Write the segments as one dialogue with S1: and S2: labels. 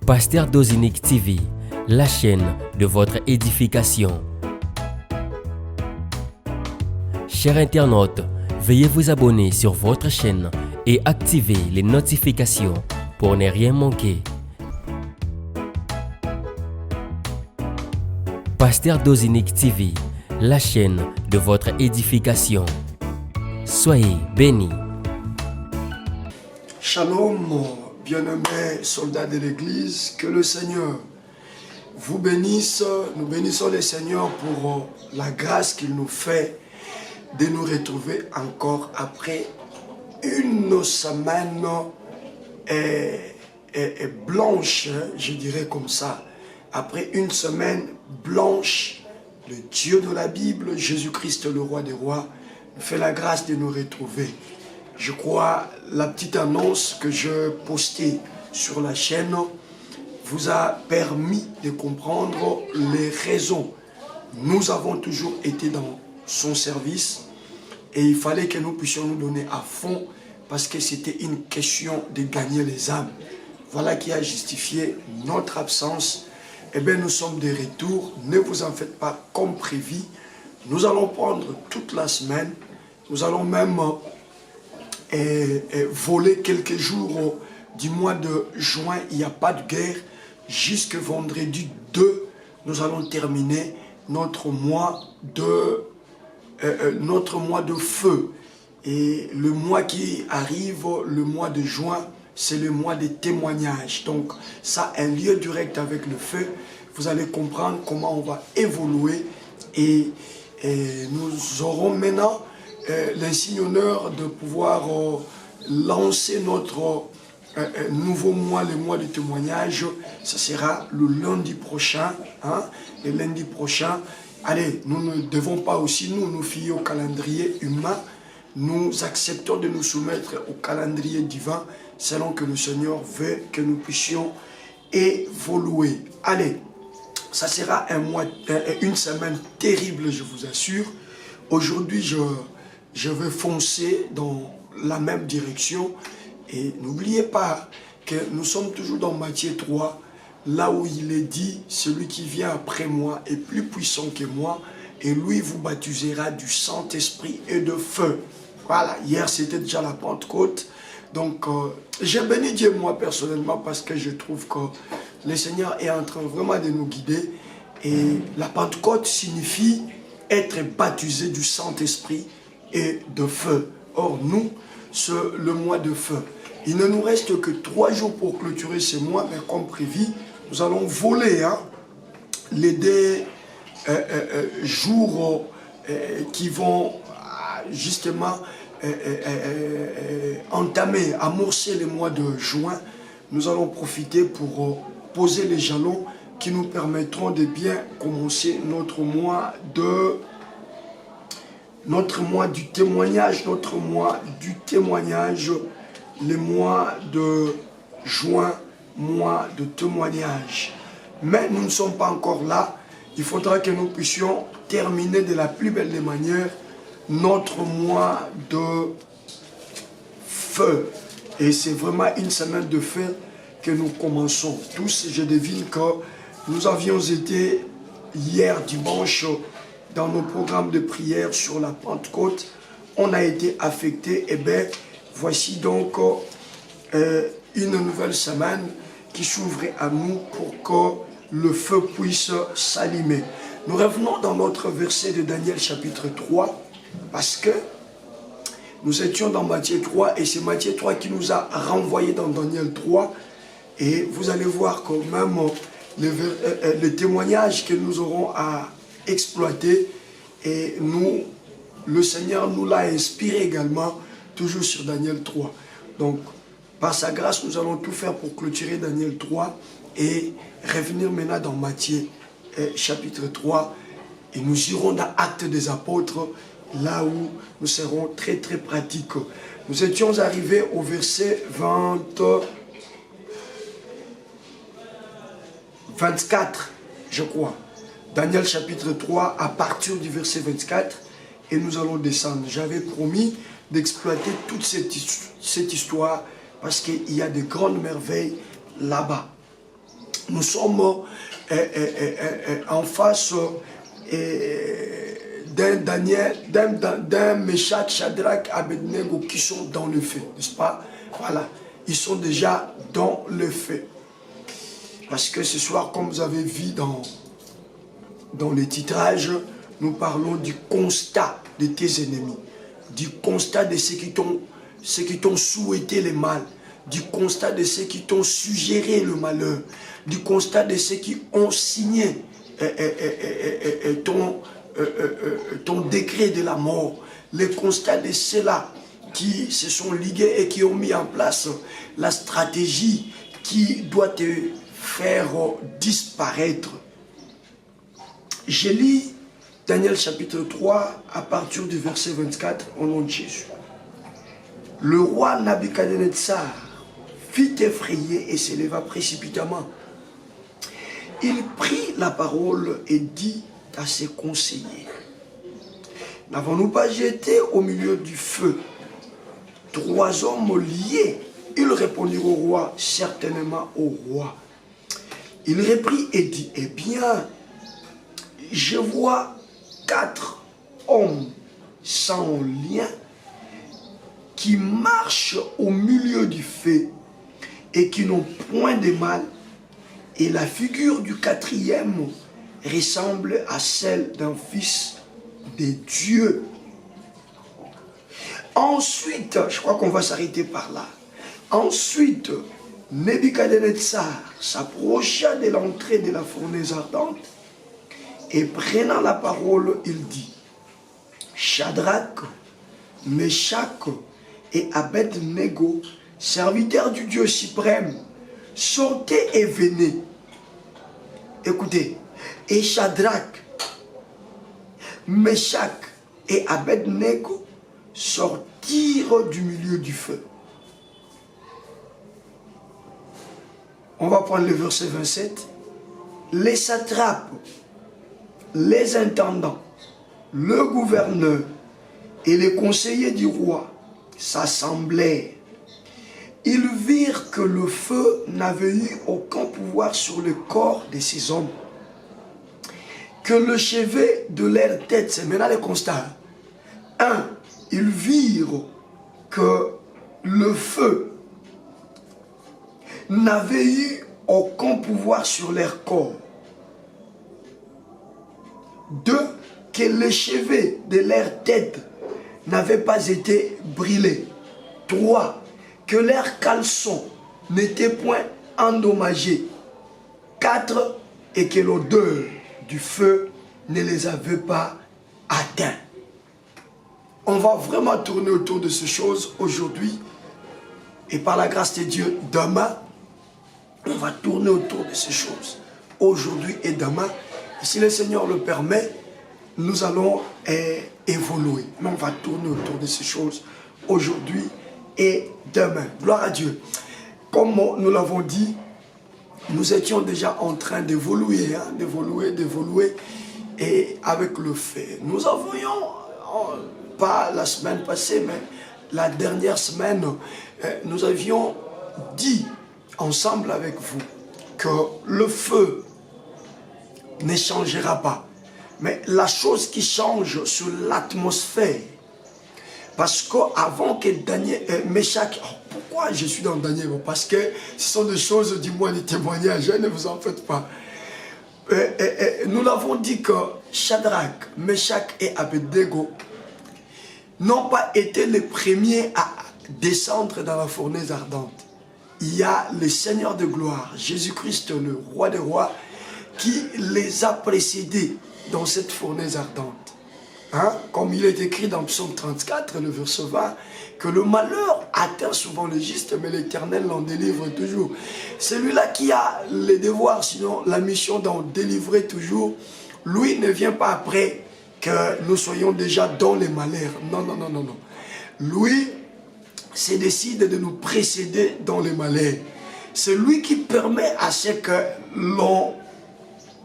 S1: Pasteur Dozinique TV, la chaîne de votre édification. Chers internautes, veuillez vous abonner sur votre chaîne et activer les notifications pour ne rien manquer. Pasteur Dozinique TV, la chaîne de votre édification. Soyez bénis.
S2: Shalom, bien-aimés soldats de l'Église, que le Seigneur vous bénisse. Nous bénissons le Seigneur pour la grâce qu'il nous fait de nous retrouver encore après une semaine blanche, je dirais comme ça. Après une semaine blanche, le Dieu de la Bible, Jésus-Christ, le roi des rois, nous fait la grâce de nous retrouver. Je crois la petite annonce que je postais sur la chaîne vous a permis de comprendre les raisons. Nous avons toujours été dans son service et il fallait que nous puissions nous donner à fond parce que c'était une question de gagner les âmes. Voilà qui a justifié notre absence. Eh bien, nous sommes de retour. Ne vous en faites pas comme prévu. Nous allons prendre toute la semaine. Nous allons même voler quelques jours du mois de juin. Il n'y a pas de guerre. Jusque vendredi 2, nous allons terminer notre mois de feu. Et le mois qui arrive, le mois de juin, c'est le mois des témoignages. Donc, ça a un lien direct avec le feu. Vous allez comprendre comment on va évoluer. Et nous aurons maintenant l'insigne honneur de pouvoir lancer notre nouveau mois, le mois de témoignage. Ce sera le lundi prochain. Le lundi prochain. Allez, nous ne devons pas aussi nous fier au calendrier humain. Nous acceptons de nous soumettre au calendrier divin selon que le Seigneur veut que nous puissions évoluer. Allez, ça sera une semaine terrible, je vous assure. Aujourd'hui, je vais foncer dans la même direction. Et n'oubliez pas que nous sommes toujours dans Matthieu 3, là où il est dit, celui qui vient après moi est plus puissant que moi, et lui vous baptisera du Saint-Esprit et de feu. Voilà, hier c'était déjà la Pentecôte. Donc, j'ai béni Dieu moi personnellement parce que je trouve que le Seigneur est en train vraiment de nous guider. Et la Pentecôte signifie être baptisé du Saint-Esprit et de feu. Or, nous, c'est le mois de feu. Il ne nous reste que 3 jours pour clôturer ce mois, mais comme prévu, nous allons voler les 2 jours qui vont justement entamer, amorcer le mois de juin. Nous allons profiter pour poser les jalons qui nous permettront de bien commencer notre mois du témoignage, le mois de juin, mois de témoignage. Mais nous ne sommes pas encore là. Il faudra que nous puissions terminer de la plus belle des manières notre mois de feu. Et c'est vraiment une semaine de feu que nous commençons. Tous, je devine que nous avions été hier dimanche dans nos programmes de prière sur la Pentecôte. On a été affectés. Et bien, voici donc une nouvelle semaine qui s'ouvre à nous pour que le feu puisse s'allumer. Nous revenons dans notre verset de Daniel chapitre 3 parce que nous étions dans Matthieu 3 et c'est Matthieu 3 qui nous a renvoyés dans Daniel 3 et vous allez voir que même le témoignage que nous aurons à exploiter et nous, le Seigneur nous l'a inspiré également toujours sur Daniel 3. Donc, par sa grâce, nous allons tout faire pour clôturer Daniel 3 et revenir maintenant dans Matthieu chapitre 3. Et nous irons dans Actes des Apôtres, là où nous serons très très pratiques. Nous étions arrivés au verset 24, je crois. Daniel chapitre 3, à partir du verset 24, et nous allons descendre. J'avais promis d'exploiter toute cette histoire parce qu'il y a de grandes merveilles là-bas. nous sommes en face d'un Meshach, Shadrach, Abednego qui sont dans le feu, n'est-ce pas? Voilà, ils sont déjà dans le feu. Parce que ce soir, comme vous avez vu dans le titrage, nous parlons du constat de tes ennemis, du constat de ceux qui t'ont souhaité le mal, du constat de ceux qui t'ont suggéré le malheur, du constat de ceux qui ont signé ton décret de la mort, le constat de ceux-là qui se sont ligués et qui ont mis en place la stratégie qui doit te faire disparaître. Je lis Daniel chapitre 3 à partir du verset 24 au nom de Jésus. Le roi Nabuchodonosor fit effrayer et s'éleva précipitamment. Il prit la parole et dit à ses conseillers: n'avons-nous pas jeté au milieu du feu 3 hommes liés? Ils répondirent au roi: certainement au roi. Il reprit et dit: eh bien, je vois 4 hommes sans lien qui marchent au milieu du feu et qui n'ont point de mal, et la figure du 4e ressemble à celle d'un fils de Dieu. Ensuite, je crois qu'on va s'arrêter par là. Ensuite, Nebuchadnezzar s'approcha de l'entrée de la fournaise ardente et prenant la parole, il dit: Shadrach, Meshach et Abednego, serviteurs du Dieu suprême, sortez et venez. Écoutez, et Shadrach, Meshach et Abednego sortirent du milieu du feu. On va prendre le verset 27. Les satrapes, les intendants, le gouverneur et les conseillers du roi s'assemblèrent. Ils virent que le feu n'avait eu aucun pouvoir sur le corps de ces hommes, que le chevet de leur tête, c'est maintenant le constat. 1. Ils virent que le feu n'avait eu aucun pouvoir sur leur corps. 2. Que le chevet de leur tête n'avait pas été brûlé. 3. Que leurs caleçons n'étaient point endommagés. 4. Et que l'odeur du feu ne les avait pas atteints. On va vraiment tourner autour de ces choses aujourd'hui. Et par la grâce de Dieu, demain, on va tourner autour de ces choses. Aujourd'hui et demain. Et si le Seigneur le permet, nous allons évoluer. Mais on va tourner autour de ces choses aujourd'hui et demain. Gloire à Dieu. Comme nous l'avons dit, nous étions déjà en train d'évoluer, d'évoluer, et avec le fait. Nous avions, pas la semaine passée, mais la dernière semaine, nous avions dit ensemble avec vous que le feu ne changera pas. Mais la chose qui change sur l'atmosphère, parce qu'avant que Daniel, Meshach, pourquoi je suis dans Daniel? Parce que ce sont des choses, dis-moi, des témoignages, ne vous en faites pas. Nous l'avons dit que Shadrach, Meshach et Abednego n'ont pas été les premiers à descendre dans la fournaise ardente. Il y a le Seigneur de gloire, Jésus-Christ, le roi des rois, qui les a précédés dans cette fournaise ardente. Hein? Comme il est écrit dans Psaume 34, le verset 20, que le malheur atteint souvent le juste, mais l'Éternel l'en délivre toujours. Celui-là qui a le devoir, sinon la mission d'en délivrer toujours, lui ne vient pas après que nous soyons déjà dans les malheurs. Non, non, non, non, non. Lui, c'est décide de nous précéder dans les malheurs. C'est lui qui permet à ce que l'on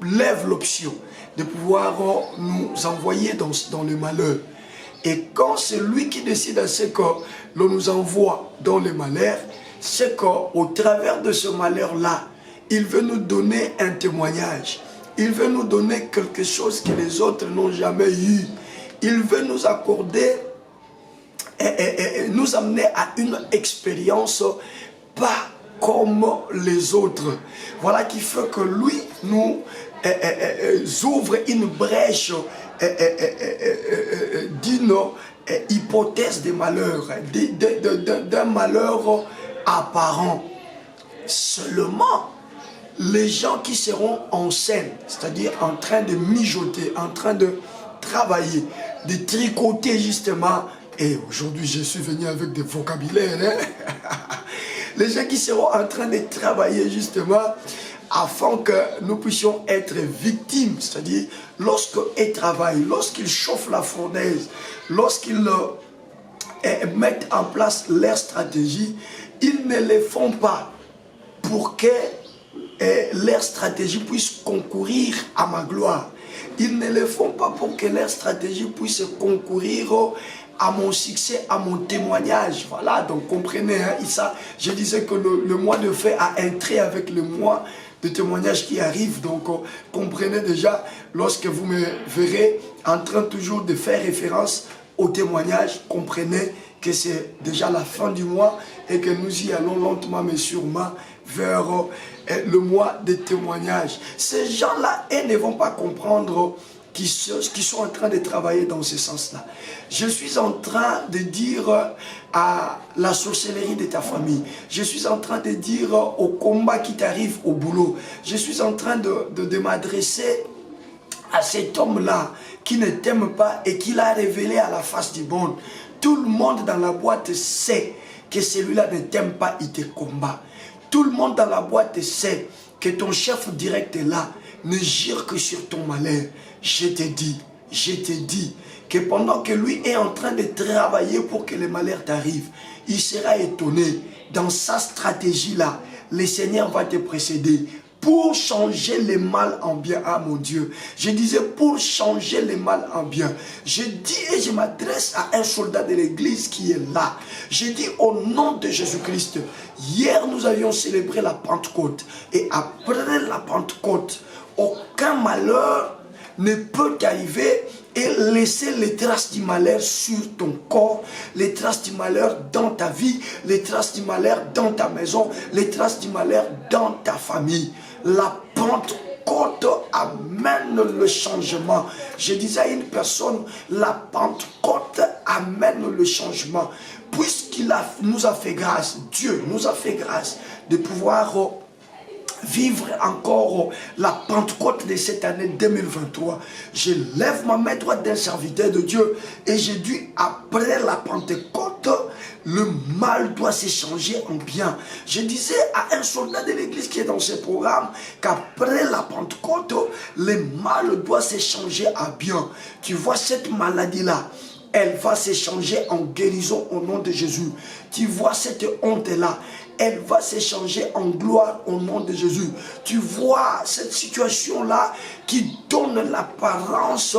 S2: lève l'option de pouvoir nous envoyer dans le malheur. Et quand c'est lui qui décide à ce que l'on nous envoie dans le malheur, c'est qu'au travers de ce malheur-là, il veut nous donner un témoignage. Il veut nous donner quelque chose que les autres n'ont jamais eu. Il veut nous accorder et nous amener à une expérience pas comme les autres. Voilà qui fait que lui nous ouvre une brèche d'une hypothèse de malheur, d'un malheur apparent. Seulement, les gens qui seront en scène, c'est-à-dire en train de mijoter, en train de travailler, de tricoter justement, et aujourd'hui je suis venu avec des vocabulaires, hein? Les gens qui seront en train de travailler justement afin que nous puissions être victimes, c'est-à-dire lorsqu'ils travaillent, lorsqu'ils chauffent la fournaise, lorsqu'ils mettent en place leur stratégie, ils ne les font pas pour que leur stratégie puisse concourir à ma gloire. Ils ne le font pas pour que leur stratégie puisse concourir à mon succès, à mon témoignage. Voilà, donc comprenez, hein, ça, je disais que le mois de fait a un trait avec le mois de témoignage qui arrive. Donc comprenez déjà, lorsque vous me verrez en train toujours de faire référence au témoignage, comprenez que c'est déjà la fin du mois et que nous y allons lentement mais sûrement vers le mois de témoignage. Ces gens-là, ils ne vont pas comprendre qui sont en train de travailler dans ce sens-là. Je suis en train de dire à la sorcellerie de ta famille. Je suis en train de dire au combat qui t'arrive au boulot. Je suis en train de m'adresser à cet homme-là qui ne t'aime pas et qui l'a révélé à la face du monde. Tout le monde dans la boîte sait que celui-là ne t'aime pas, il te combat. Tout le monde dans la boîte sait que ton chef direct est là, ne gire que sur ton malheur. Je te dis que pendant que lui est en train de travailler pour que le malheur t'arrive, il sera étonné. Dans sa stratégie-là, le Seigneur va te précéder pour changer le mal en bien. Ah mon Dieu, je disais pour changer le mal en bien. Je dis et je m'adresse à un soldat de l'église qui est là. Je dis au nom de Jésus-Christ, hier nous avions célébré la Pentecôte. Et après la Pentecôte, aucun malheur ne peut t'arriver et laisser les traces du malheur sur ton corps, les traces du malheur dans ta vie, les traces du malheur dans ta maison, les traces du malheur dans ta famille. La Pentecôte amène le changement. Je disais à une personne, la Pentecôte amène le changement. Puisqu'il nous a fait grâce, Dieu nous a fait grâce de pouvoir vivre encore la Pentecôte de cette année 2023. Je lève ma main droite d'un serviteur de Dieu et j'ai dit, après la Pentecôte, le mal doit s'échanger en bien. Je disais à un soldat de l'église qui est dans ce programme qu'après la Pentecôte, le mal doit s'échanger en bien. Tu vois cette maladie-là, elle va s'échanger en guérison au nom de Jésus. Tu vois cette honte-là, elle va s'échanger en gloire au nom de Jésus. Tu vois cette situation-là qui donne l'apparence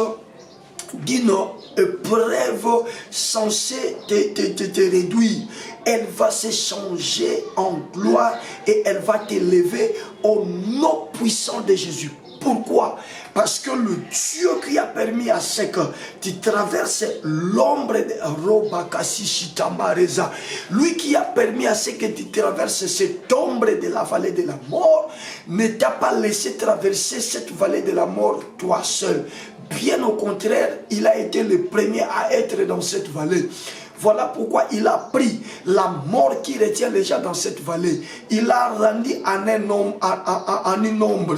S2: d'une épreuve censée te réduire. Elle va s'échanger en gloire et elle va t'élever au nom puissant de Jésus. Pourquoi? Parce que le Dieu qui a permis à ce que tu traverses l'ombre de Robakasi Shitamareza, lui qui a permis à ce que tu traverses cette ombre de la vallée de la mort, ne t'a pas laissé traverser cette vallée de la mort toi seul. Bien au contraire, il a été le premier à être dans cette vallée. Voilà pourquoi il a pris la mort qui retient les gens dans cette vallée. Il l'a rendu en une ombre.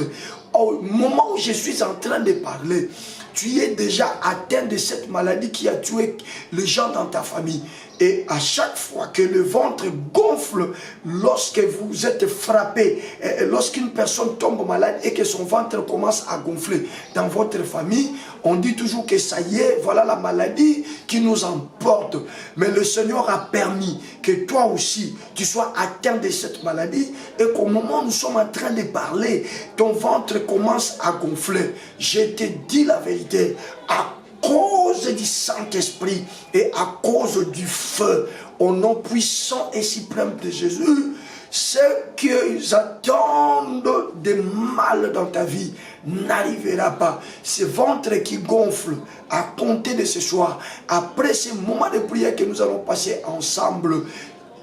S2: Au moment où je suis en train de parler, tu es déjà atteint de cette maladie qui a tué les gens dans ta famille. Et à chaque fois que le ventre gonfle, lorsque vous êtes frappé, lorsqu'une personne tombe malade et que son ventre commence à gonfler dans votre famille, on dit toujours que ça y est, voilà la maladie qui nous emporte. Mais le Seigneur a permis que toi aussi, tu sois atteint de cette maladie et qu'au moment où nous sommes en train de parler, ton ventre commence à gonfler. Je te dis la vérité, à cause du Saint-Esprit et à cause du feu, au nom puissant et suprême de Jésus, Ce qu'ils attendent de mal dans ta vie n'arrivera pas. Ce ventre qui gonfle à compter de ce soir, après ce moment de prière que nous allons passer ensemble,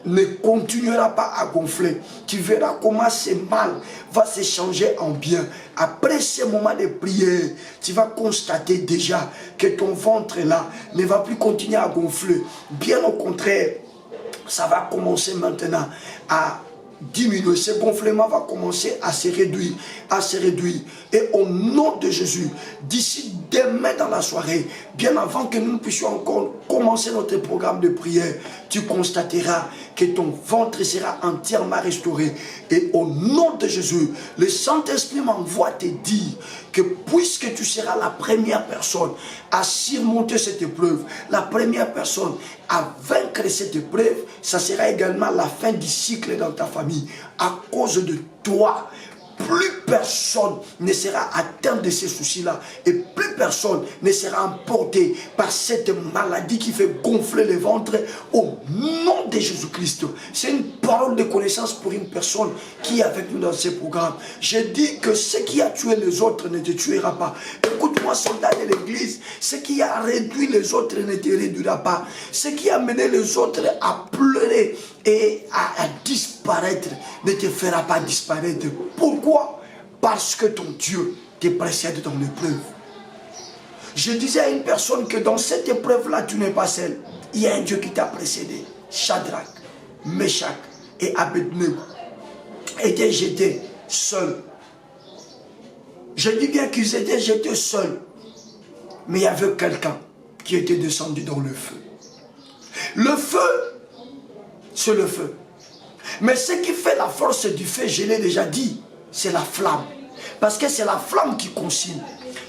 S2: ne continuera pas à gonfler. Tu verras comment ce mal va se changer en bien. Après ce moment de prière, tu vas constater déjà que ton ventre là ne va plus continuer à gonfler. Bien au contraire, ça va commencer maintenant à diminuer. Ce gonflement va commencer à se réduire, à se réduire. Et au nom de Jésus, d'ici demain dans la soirée, bien avant que nous puissions encore commencer notre programme de prière, tu constateras que ton ventre sera entièrement restauré. Et au nom de Jésus, le Saint-Esprit m'envoie te dire que puisque tu seras la première personne à surmonter cette épreuve, la première personne à vaincre cette épreuve, ça sera également la fin du cycle dans ta famille. À cause de toi, plus personne ne sera atteint de ces soucis-là et plus personne ne sera emporté par cette maladie qui fait gonfler le ventre au nom de Jésus-Christ. C'est une parole de connaissance pour une personne qui est avec nous dans ce programme. Je dis que ce qui a tué les autres ne te tuera pas. Écoute-moi, soldat de l'église, ce qui a réduit les autres ne te réduira pas. Ce qui a mené les autres à pleurer et à disparaître ne te fera pas disparaître. Pourquoi? Parce que ton Dieu te précède dans l'épreuve. Je disais à une personne que dans cette épreuve-là, tu n'es pas seul. Il y a un Dieu qui t'a précédé. Shadrach, Meshach et Abednego étaient jetés seuls. Je dis bien qu'ils étaient jetés seuls. Mais il y avait quelqu'un qui était descendu dans le feu. Le feu, c'est le feu. Mais ce qui fait la force du feu, je l'ai déjà dit, c'est la flamme. Parce que c'est la flamme qui consume.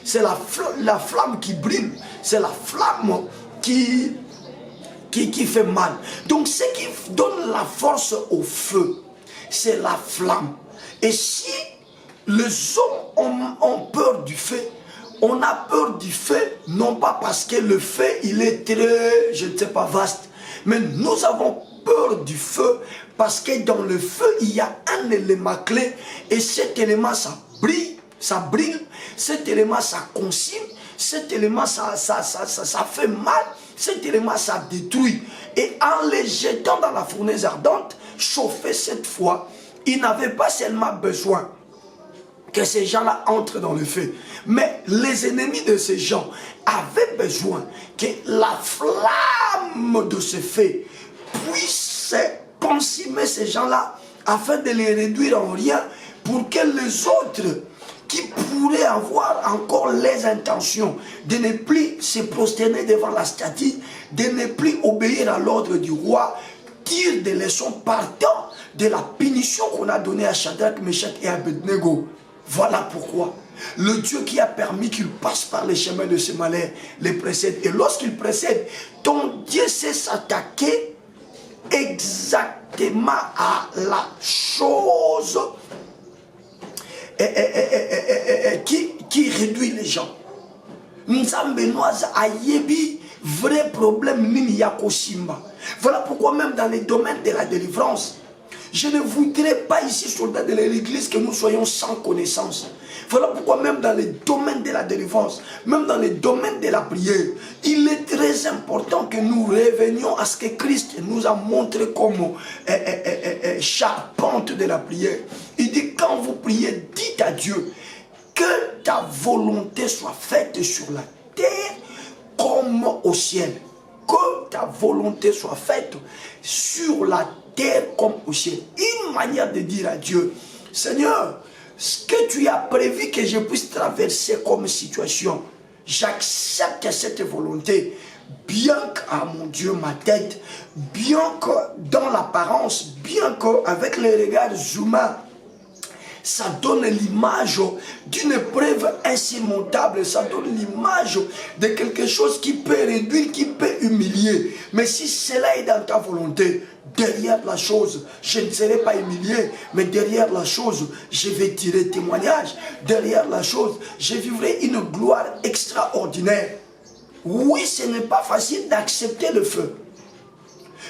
S2: C'est la flamme qui brille. C'est la flamme qui fait mal. Donc ce qui donne la force au feu, c'est la flamme. Et si les hommes ont peur du feu, on a peur du feu, non pas parce que le feu, il est très, je ne sais pas, vaste. Mais nous avons peur du feu parce que dans le feu, il y a un élément clé. Et cet élément, ça brille, cet élément, ça consume, cet élément, ça fait mal, cet élément, ça détruit. Et en les jetant dans la fournaise ardente, chauffée cette fois, ils n'avaient pas seulement besoin que ces gens-là entrent dans le feu. Mais les ennemis de ces gens avaient besoin que la flamme de ce feu puisse consumer ces gens-là afin de les réduire en rien pour que les autres qui pourraient avoir encore les intentions de ne plus se prosterner devant la statue, de ne plus obéir à l'ordre du roi, tirent des leçons partant de la punition qu'on a donnée à Shadrach, Meshach et Abednego. Voilà pourquoi le Dieu qui a permis qu'il passe par les chemins de ce malheur les précède. Et lorsqu'il précède, ton Dieu sait s'attaquer exactement à la chose qui réduit les gens. Nzambenoise ayebi vrai problème nini yako simba. Voilà pourquoi même dans les domaines de la délivrance, je ne voudrais pas ici, soldats de l'église, que nous soyons sans connaissance. Voilà pourquoi même dans les domaines de la délivrance, même dans les domaines de la prière, il est très important que nous revenions à ce que Christ nous a montré comme charpente de la prière. Il dit, quand vous priez, dites à Dieu que ta volonté soit faite sur la terre comme au ciel. Que ta volonté soit faite sur la terre comme au ciel. Une manière de dire à Dieu, Seigneur, ce que tu as prévu que je puisse traverser comme situation, j'accepte cette volonté, bien qu'à mon Dieu, ma tête, bien que dans l'apparence, bien qu'avec les regards humains, ça donne l'image d'une épreuve insurmontable, ça donne l'image de quelque chose qui peut réduire, qui peut humilier. Mais si cela est dans ta volonté, derrière la chose, je ne serai pas humilié, mais derrière la chose, je vais tirer témoignage. Derrière la chose, je vivrai une gloire extraordinaire. Oui, ce n'est pas facile d'accepter le feu.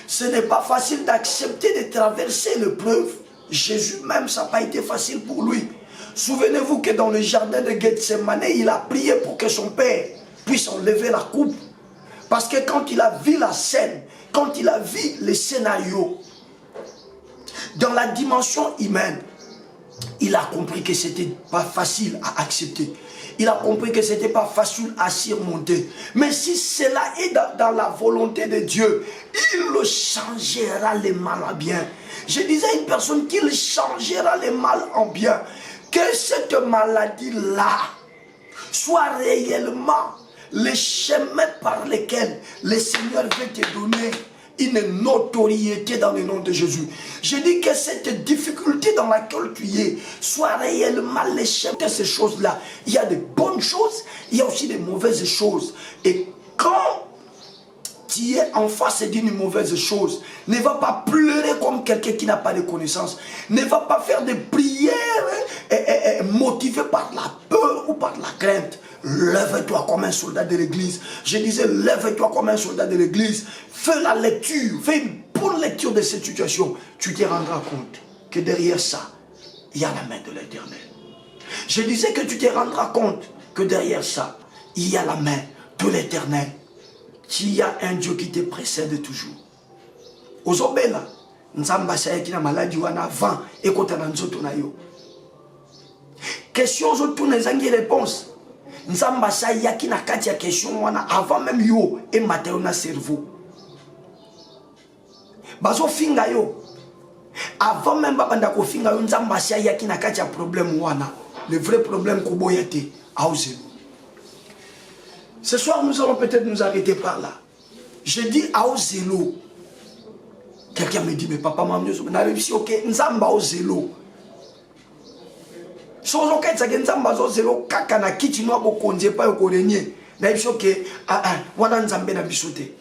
S2: Ce n'est pas facile d'accepter de traverser l'épreuve. Jésus même, ça n'a pas été facile pour lui. Souvenez-vous que dans le jardin de Gethsemane, il a prié pour que son père puisse enlever la coupe. Parce que quand il a vu la scène, quand il a vu les scénarios, dans la dimension humaine, il a compris que ce n'était pas facile à accepter. Il a compris que ce n'était pas facile à surmonter. Mais si cela est dans la volonté de Dieu, il le changera le mal en bien. Je disais à une personne qu'il changera le mal en bien. Que cette maladie-là soit réellement le chemin par lequel le Seigneur veut te donner une notoriété dans le nom de Jésus. Je dis que cette difficulté dans laquelle tu es soit réellement le chemin de ces choses-là. Il y a de bonnes choses, il y a aussi de mauvaises choses. Et quand tu es en face d'une mauvaise chose, ne va pas pleurer comme quelqu'un qui n'a pas de connaissance. Ne va pas faire des prières motivées par la peur ou par la crainte. Lève-toi comme un soldat de l'église. Je disais, lève-toi comme un soldat de l'église. Fais la lecture, fais une bonne lecture de cette situation. Tu te rendras compte que derrière ça, il y a la main de l'Éternel. Je disais que tu te rendras compte que derrière ça, il y a la main de l'Éternel. Il y a un Dieu qui te précède toujours. Ozobela, nzamba sayaki na maladie wana avant ekota na nzoto na yo. Question zoto nezangi réponse. Nzamba sayaki na kati ya question wana avant même yo et mateo na cerveau. Bazo finga yo. Avant même babanda ko finga yo nzamba sayaki na kati ya problème wana. Le vrai problème ko boyate auzelo. Ce soir, nous allons peut-être nous arrêter par là. Je dis à Ozelo. Quelqu'un me dit, mais papa, maman, on a réussi, ok, Nzamba Ozelo. Si on a dit Nzamba Ozelo, kakana kiti noa ko konje pa yo korenye. Na réussi, ok, wana Nzambe na bisote.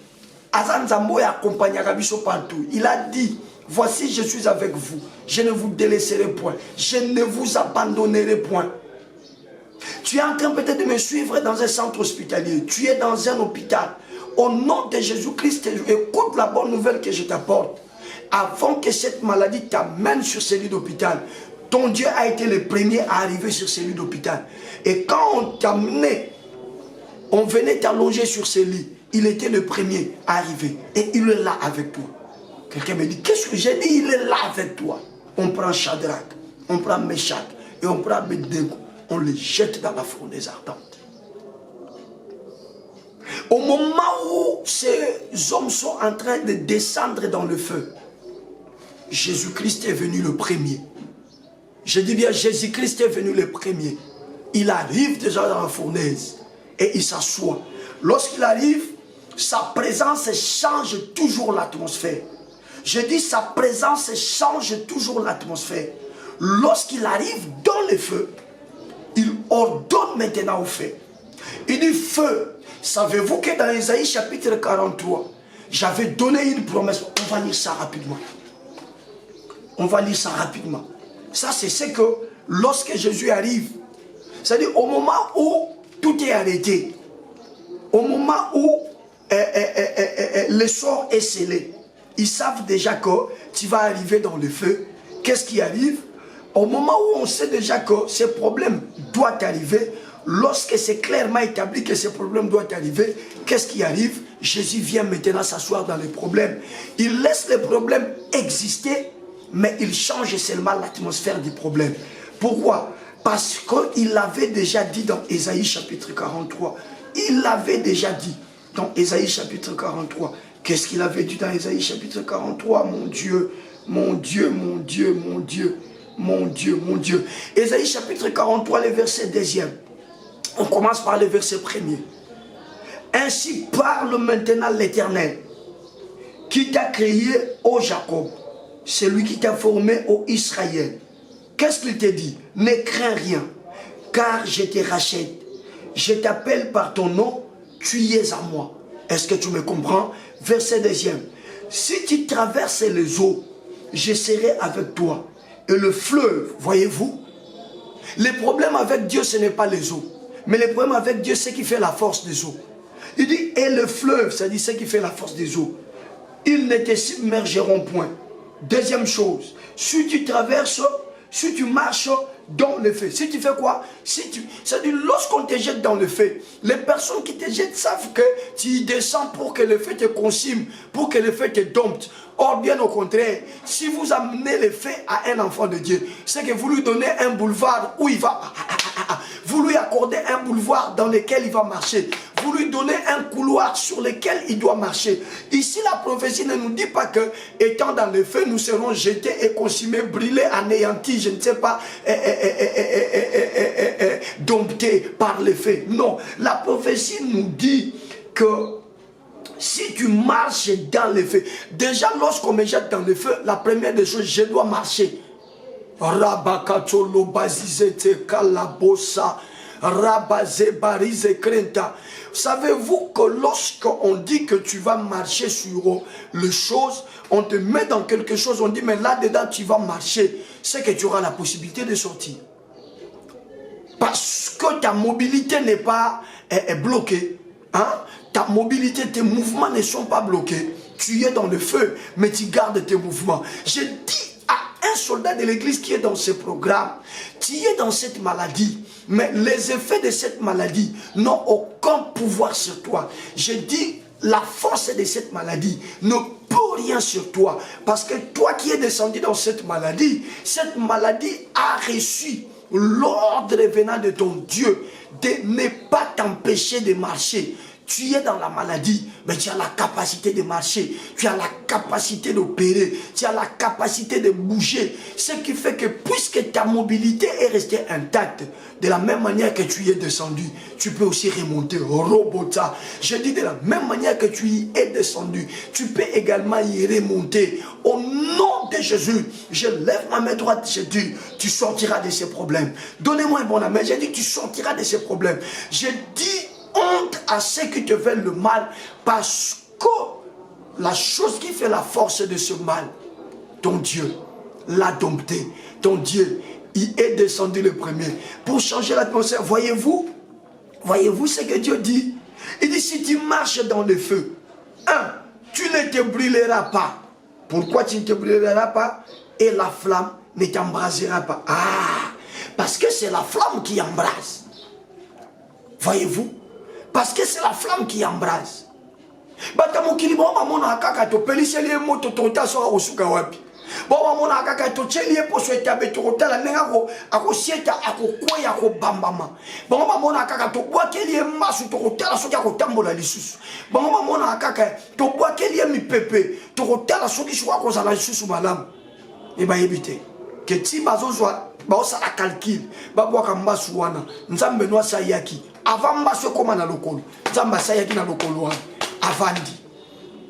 S2: Azan Nzambo ya accompagné à biso partout. Il a dit, voici, je suis avec vous. Je ne vous délaisserai point. Je ne vous abandonnerai point. Tu es en train peut-être de me suivre dans un centre hospitalier. Tu es dans un hôpital. Au nom de Jésus-Christ, écoute la bonne nouvelle que je t'apporte. Avant que cette maladie t'amène sur ce lit d'hôpital, ton Dieu a été le premier à arriver sur ce lit d'hôpital. Et quand on t'amenait, on venait t'allonger sur ce lit, il était le premier à arriver. Et il est là avec toi. Quelqu'un me dit, qu'est-ce que j'ai dit? Il est là avec toi. On prend Shadrach, on prend Meshach et on prend Abednego. On les jette dans la fournaise ardente. Au moment où ces hommes sont en train de descendre dans le feu, Jésus-Christ est venu le premier. Je dis bien, Jésus-Christ est venu le premier. Il arrive déjà dans la fournaise et il s'assoit. Lorsqu'il arrive, sa présence change toujours l'atmosphère. Je dis, sa présence change toujours l'atmosphère. Lorsqu'il arrive dans le feu, il ordonne maintenant au feu. Il dit, feu, savez-vous que dans Ésaïe chapitre 43, j'avais donné une promesse. On va lire ça rapidement. On va lire ça rapidement. Ça, c'est ce que lorsque Jésus arrive, c'est-à-dire au moment où tout est arrêté, au moment où le sort est scellé, ils savent déjà que tu vas arriver dans le feu. Qu'est-ce qui arrive? Au moment où on sait déjà que ce problème doit arriver, lorsque c'est clairement établi que ce problème doit arriver, qu'est-ce qui arrive? Jésus vient maintenant s'asseoir dans les problèmes. Il laisse les problèmes exister, mais il change seulement l'atmosphère du problème. Pourquoi? Parce qu'il l'avait déjà dit dans Ésaïe chapitre 43. Il l'avait déjà dit dans Ésaïe chapitre 43. Qu'est-ce qu'il avait dit dans Ésaïe chapitre 43? Mon Dieu, mon Dieu, mon Dieu, mon Dieu. Mon Dieu, mon Dieu. Ésaïe chapitre 43, le verset 2e. On commence par le verset 1er. Ainsi parle maintenant l'Éternel, qui t'a créé, ô Jacob, celui qui t'a formé, ô Israël. Qu'est-ce qu'il te dit? Ne crains rien, car je te rachète. Je t'appelle par ton nom, tu y es à moi. Est-ce que tu me comprends? Verset 2e. Si tu traverses les eaux, je serai avec toi. Et le fleuve, voyez-vous, le problème avec Dieu, ce n'est pas les eaux. Mais le problème avec Dieu, c'est qui fait la force des eaux. Il dit, et le fleuve, c'est-à-dire ce qui fait la force des eaux, ils ne te submergeront point. Deuxième chose, si tu traverses, si tu marches dans le feu, si tu fais quoi? C'est-à-dire, lorsqu'on te jette dans le feu, les personnes qui te jettent savent que tu descends pour que le feu te consume, pour que le feu te dompte. Or, bien au contraire, si vous amenez le feu à un enfant de Dieu, c'est que vous lui donnez un boulevard où il va... Vous lui accordez un boulevard dans lequel il va marcher. Vous lui donnez un couloir sur lequel il doit marcher. Ici, la prophétie ne nous dit pas que, étant dans le feu, nous serons jetés et consumés, brûlés, anéantis, je ne sais pas, domptés par le feu. Non, la prophétie nous dit que si tu marches dans le feu, déjà lorsqu'on me jette dans le feu, la première des choses, je dois marcher. Savez-vous que lorsqu'on dit que tu vas marcher sur les choses, on te met dans quelque chose, on dit mais là-dedans tu vas marcher, c'est que tu auras la possibilité de sortir. Parce que ta mobilité n'est pas bloquée. Hein? Ta mobilité, tes mouvements ne sont pas bloqués. Tu es dans le feu, mais tu gardes tes mouvements. Je dis à un soldat de l'église qui est dans ce programme, tu es dans cette maladie, mais les effets de cette maladie n'ont aucun pouvoir sur toi. Je dis, la force de cette maladie ne peut rien sur toi, parce que toi qui es descendu dans cette maladie a reçu l'ordre venant de ton Dieu de ne pas t'empêcher de marcher. Tu es dans la maladie, mais tu as la capacité de marcher, tu as la capacité d'opérer, tu as la capacité de bouger. Ce qui fait que puisque ta mobilité est restée intacte, de la même manière que tu y es descendu, tu peux aussi remonter. Robota. Je dis de la même manière que tu y es descendu, tu peux également y remonter. Au nom de Jésus, je lève ma main droite, je dis, tu sortiras de ces problèmes. Donnez-moi un bon amen. Je dis, tu sortiras de ces problèmes. Je dis, honte à ceux qui te veulent le mal, parce que la chose qui fait la force de ce mal, ton Dieu l'a dompté. Ton Dieu, il est descendu le premier pour changer l'atmosphère. Voyez-vous ce que Dieu dit? Il dit, si tu marches dans le feu, tu ne te brûleras pas. Pourquoi tu ne te brûleras pas? Et la flamme ne t'embrasera pas. Parce que c'est la flamme qui embrase. Voyez-vous? Parce que c'est la flamme qui embrase. Que ti bazozwa baosala calcul babwaka mbasu wana nzambe no asayaki avant mbasu ekoma na lokolo nzambe asayaki na lokolo wana avandi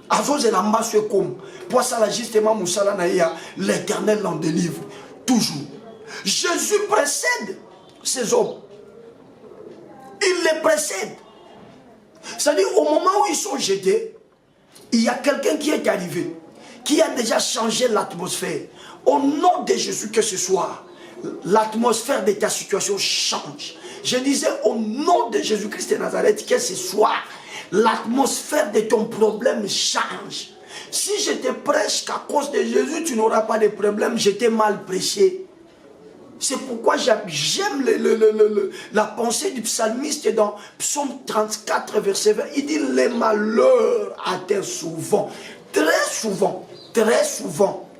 S2: azozela mbasu ekoma po asala justement mosala na ye ya l'éternel l'en délivre toujours. Jésus précède ces hommes, il les précède, c'est-à-dire au moment où ils sont jetés, il y a quelqu'un qui est arrivé, qui a déjà changé l'atmosphère. Au nom de Jésus, que ce soir, l'atmosphère de ta situation change. Je disais au nom de Jésus-Christ de Nazareth, que ce soir, l'atmosphère de ton problème change. Si je te prêche qu'à cause de Jésus, tu n'auras pas de problème, je t'ai mal prêché. C'est pourquoi j'aime la pensée du psalmiste dans Psaume 34, verset 20. Il dit, les malheurs atteignent souvent, très souvent,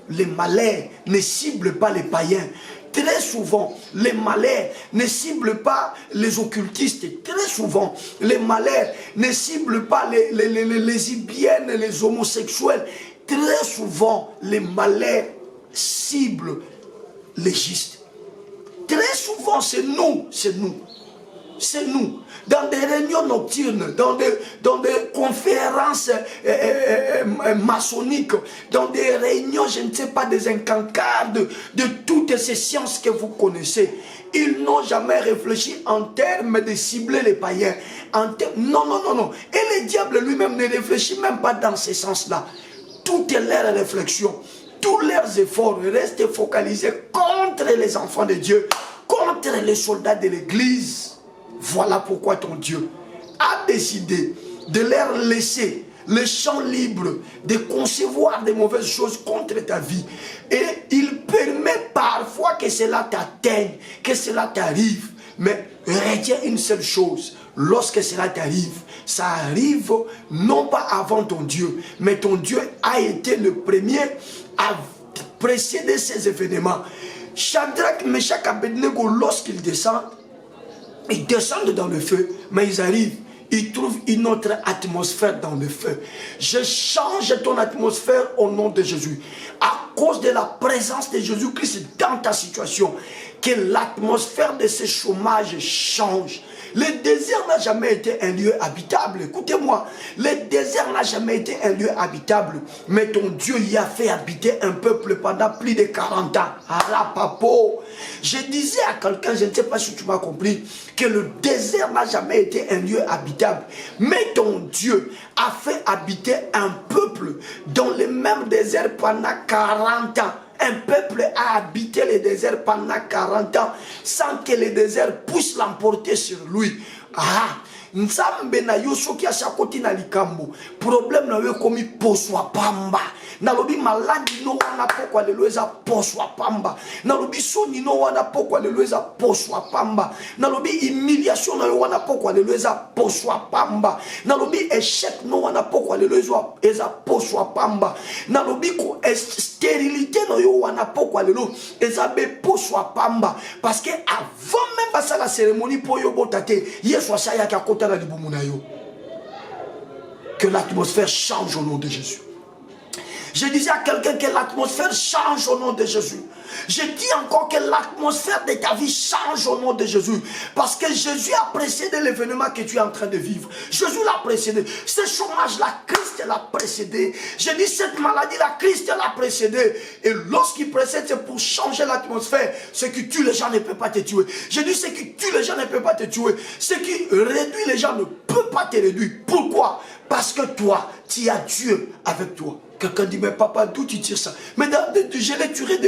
S2: les malheurs ne ciblent pas les païens. Très souvent, les malheurs ne ciblent pas les occultistes. Très souvent, les malheurs ne ciblent pas les lesbiennes, les homosexuels. Très souvent, les malheurs ciblent les justes. Très souvent, c'est nous. Dans des réunions nocturnes, dans des conférences maçonniques, dans des réunions, je ne sais pas, des incancards de toutes ces sciences que vous connaissez. Ils n'ont jamais réfléchi en termes de cibler les païens. Non. Et le diable lui-même ne réfléchit même pas dans ce sens-là. Toutes leurs réflexions, tous leurs efforts restent focalisés contre les enfants de Dieu, contre les soldats de l'église. Voilà pourquoi ton Dieu a décidé de leur laisser le champ libre de concevoir des mauvaises choses contre ta vie. Et il permet parfois que cela t'atteigne, que cela t'arrive. Mais retiens une seule chose, lorsque cela t'arrive, ça arrive non pas avant ton Dieu, mais ton Dieu a été le premier à précéder ces événements. Shadrach, Meshach, Abednego, lorsqu'ils descendent dans le feu, mais ils arrivent. Il trouve une autre atmosphère dans le feu. Je change ton atmosphère au nom de Jésus. À cause de la présence de Jésus-Christ dans ta situation, que l'atmosphère de ce chômage change. Le désert n'a jamais été un lieu habitable. Écoutez-moi, le désert n'a jamais été un lieu habitable. Mais ton Dieu y a fait habiter un peuple pendant plus de 40 ans. Arapapo. Je disais à quelqu'un, je ne sais pas si tu m'as compris, que le désert n'a jamais été un lieu habitable. Mais ton Dieu a fait habiter un peuple dans le même désert pendant 40 ans. Un peuple a habité le désert pendant 40 ans sans que le désert puisse l'emporter sur lui. Ah, Nzambe na yo soki asakoti na likambo. Problème na yo komi poswa pamba. Nalobi maladi no wana pokwa lelo eza poswa pamba. Nalobi soni no wana pokwa lelo eza poswa pamba. Nalobi humiliation na yo wana pokwa lelo eza poswa pamba. Nalobi échec no wana pokwa lelo eza poswa pamba. Nalobi ko stérilité no yo wana pokwa lelo eza be poswa pamba. Parce que avant même passer la cérémonie pour yo botate, yeso asaya ka kota na libumu na yo. Que l'atmosphère change au nom de Jésus. Je disais à quelqu'un que l'atmosphère change au nom de Jésus. Je dis encore que l'atmosphère de ta vie change au nom de Jésus. Parce que Jésus a précédé l'événement que tu es en train de vivre. Jésus l'a précédé. Ce chômage-là, Christ l'a précédé. Je dis cette maladie-là, Christ l'a précédé. Et lorsqu'il précède, c'est pour changer l'atmosphère. Ce qui tue les gens ne peut pas te tuer. Je dis ce qui tue les gens ne peut pas te tuer. Ce qui réduit les gens ne peut pas te réduire. Pourquoi? Parce que toi, tu as Dieu avec toi. Quelqu'un dit, mais papa, d'où tu tires ça? Mais je l'ai tiré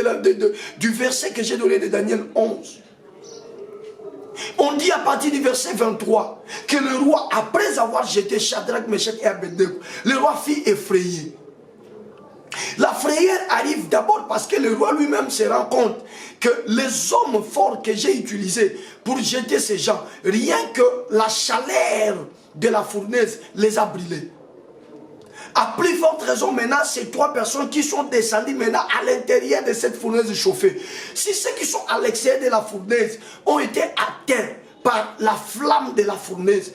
S2: du verset que j'ai donné de Daniel 11. On dit à partir du verset 23 que le roi, après avoir jeté Shadrach, Meshach et Abednego, le roi fit effrayer. La frayeur arrive d'abord parce que le roi lui-même se rend compte que les hommes forts que j'ai utilisés pour jeter ces gens, rien que la chaleur de la fournaise les a brûlés. À plus forte raison, maintenant, ces trois personnes qui sont descendues maintenant à l'intérieur de cette fournaise chauffée. Si ceux qui sont à l'extérieur de la fournaise ont été atteints par la flamme de la fournaise,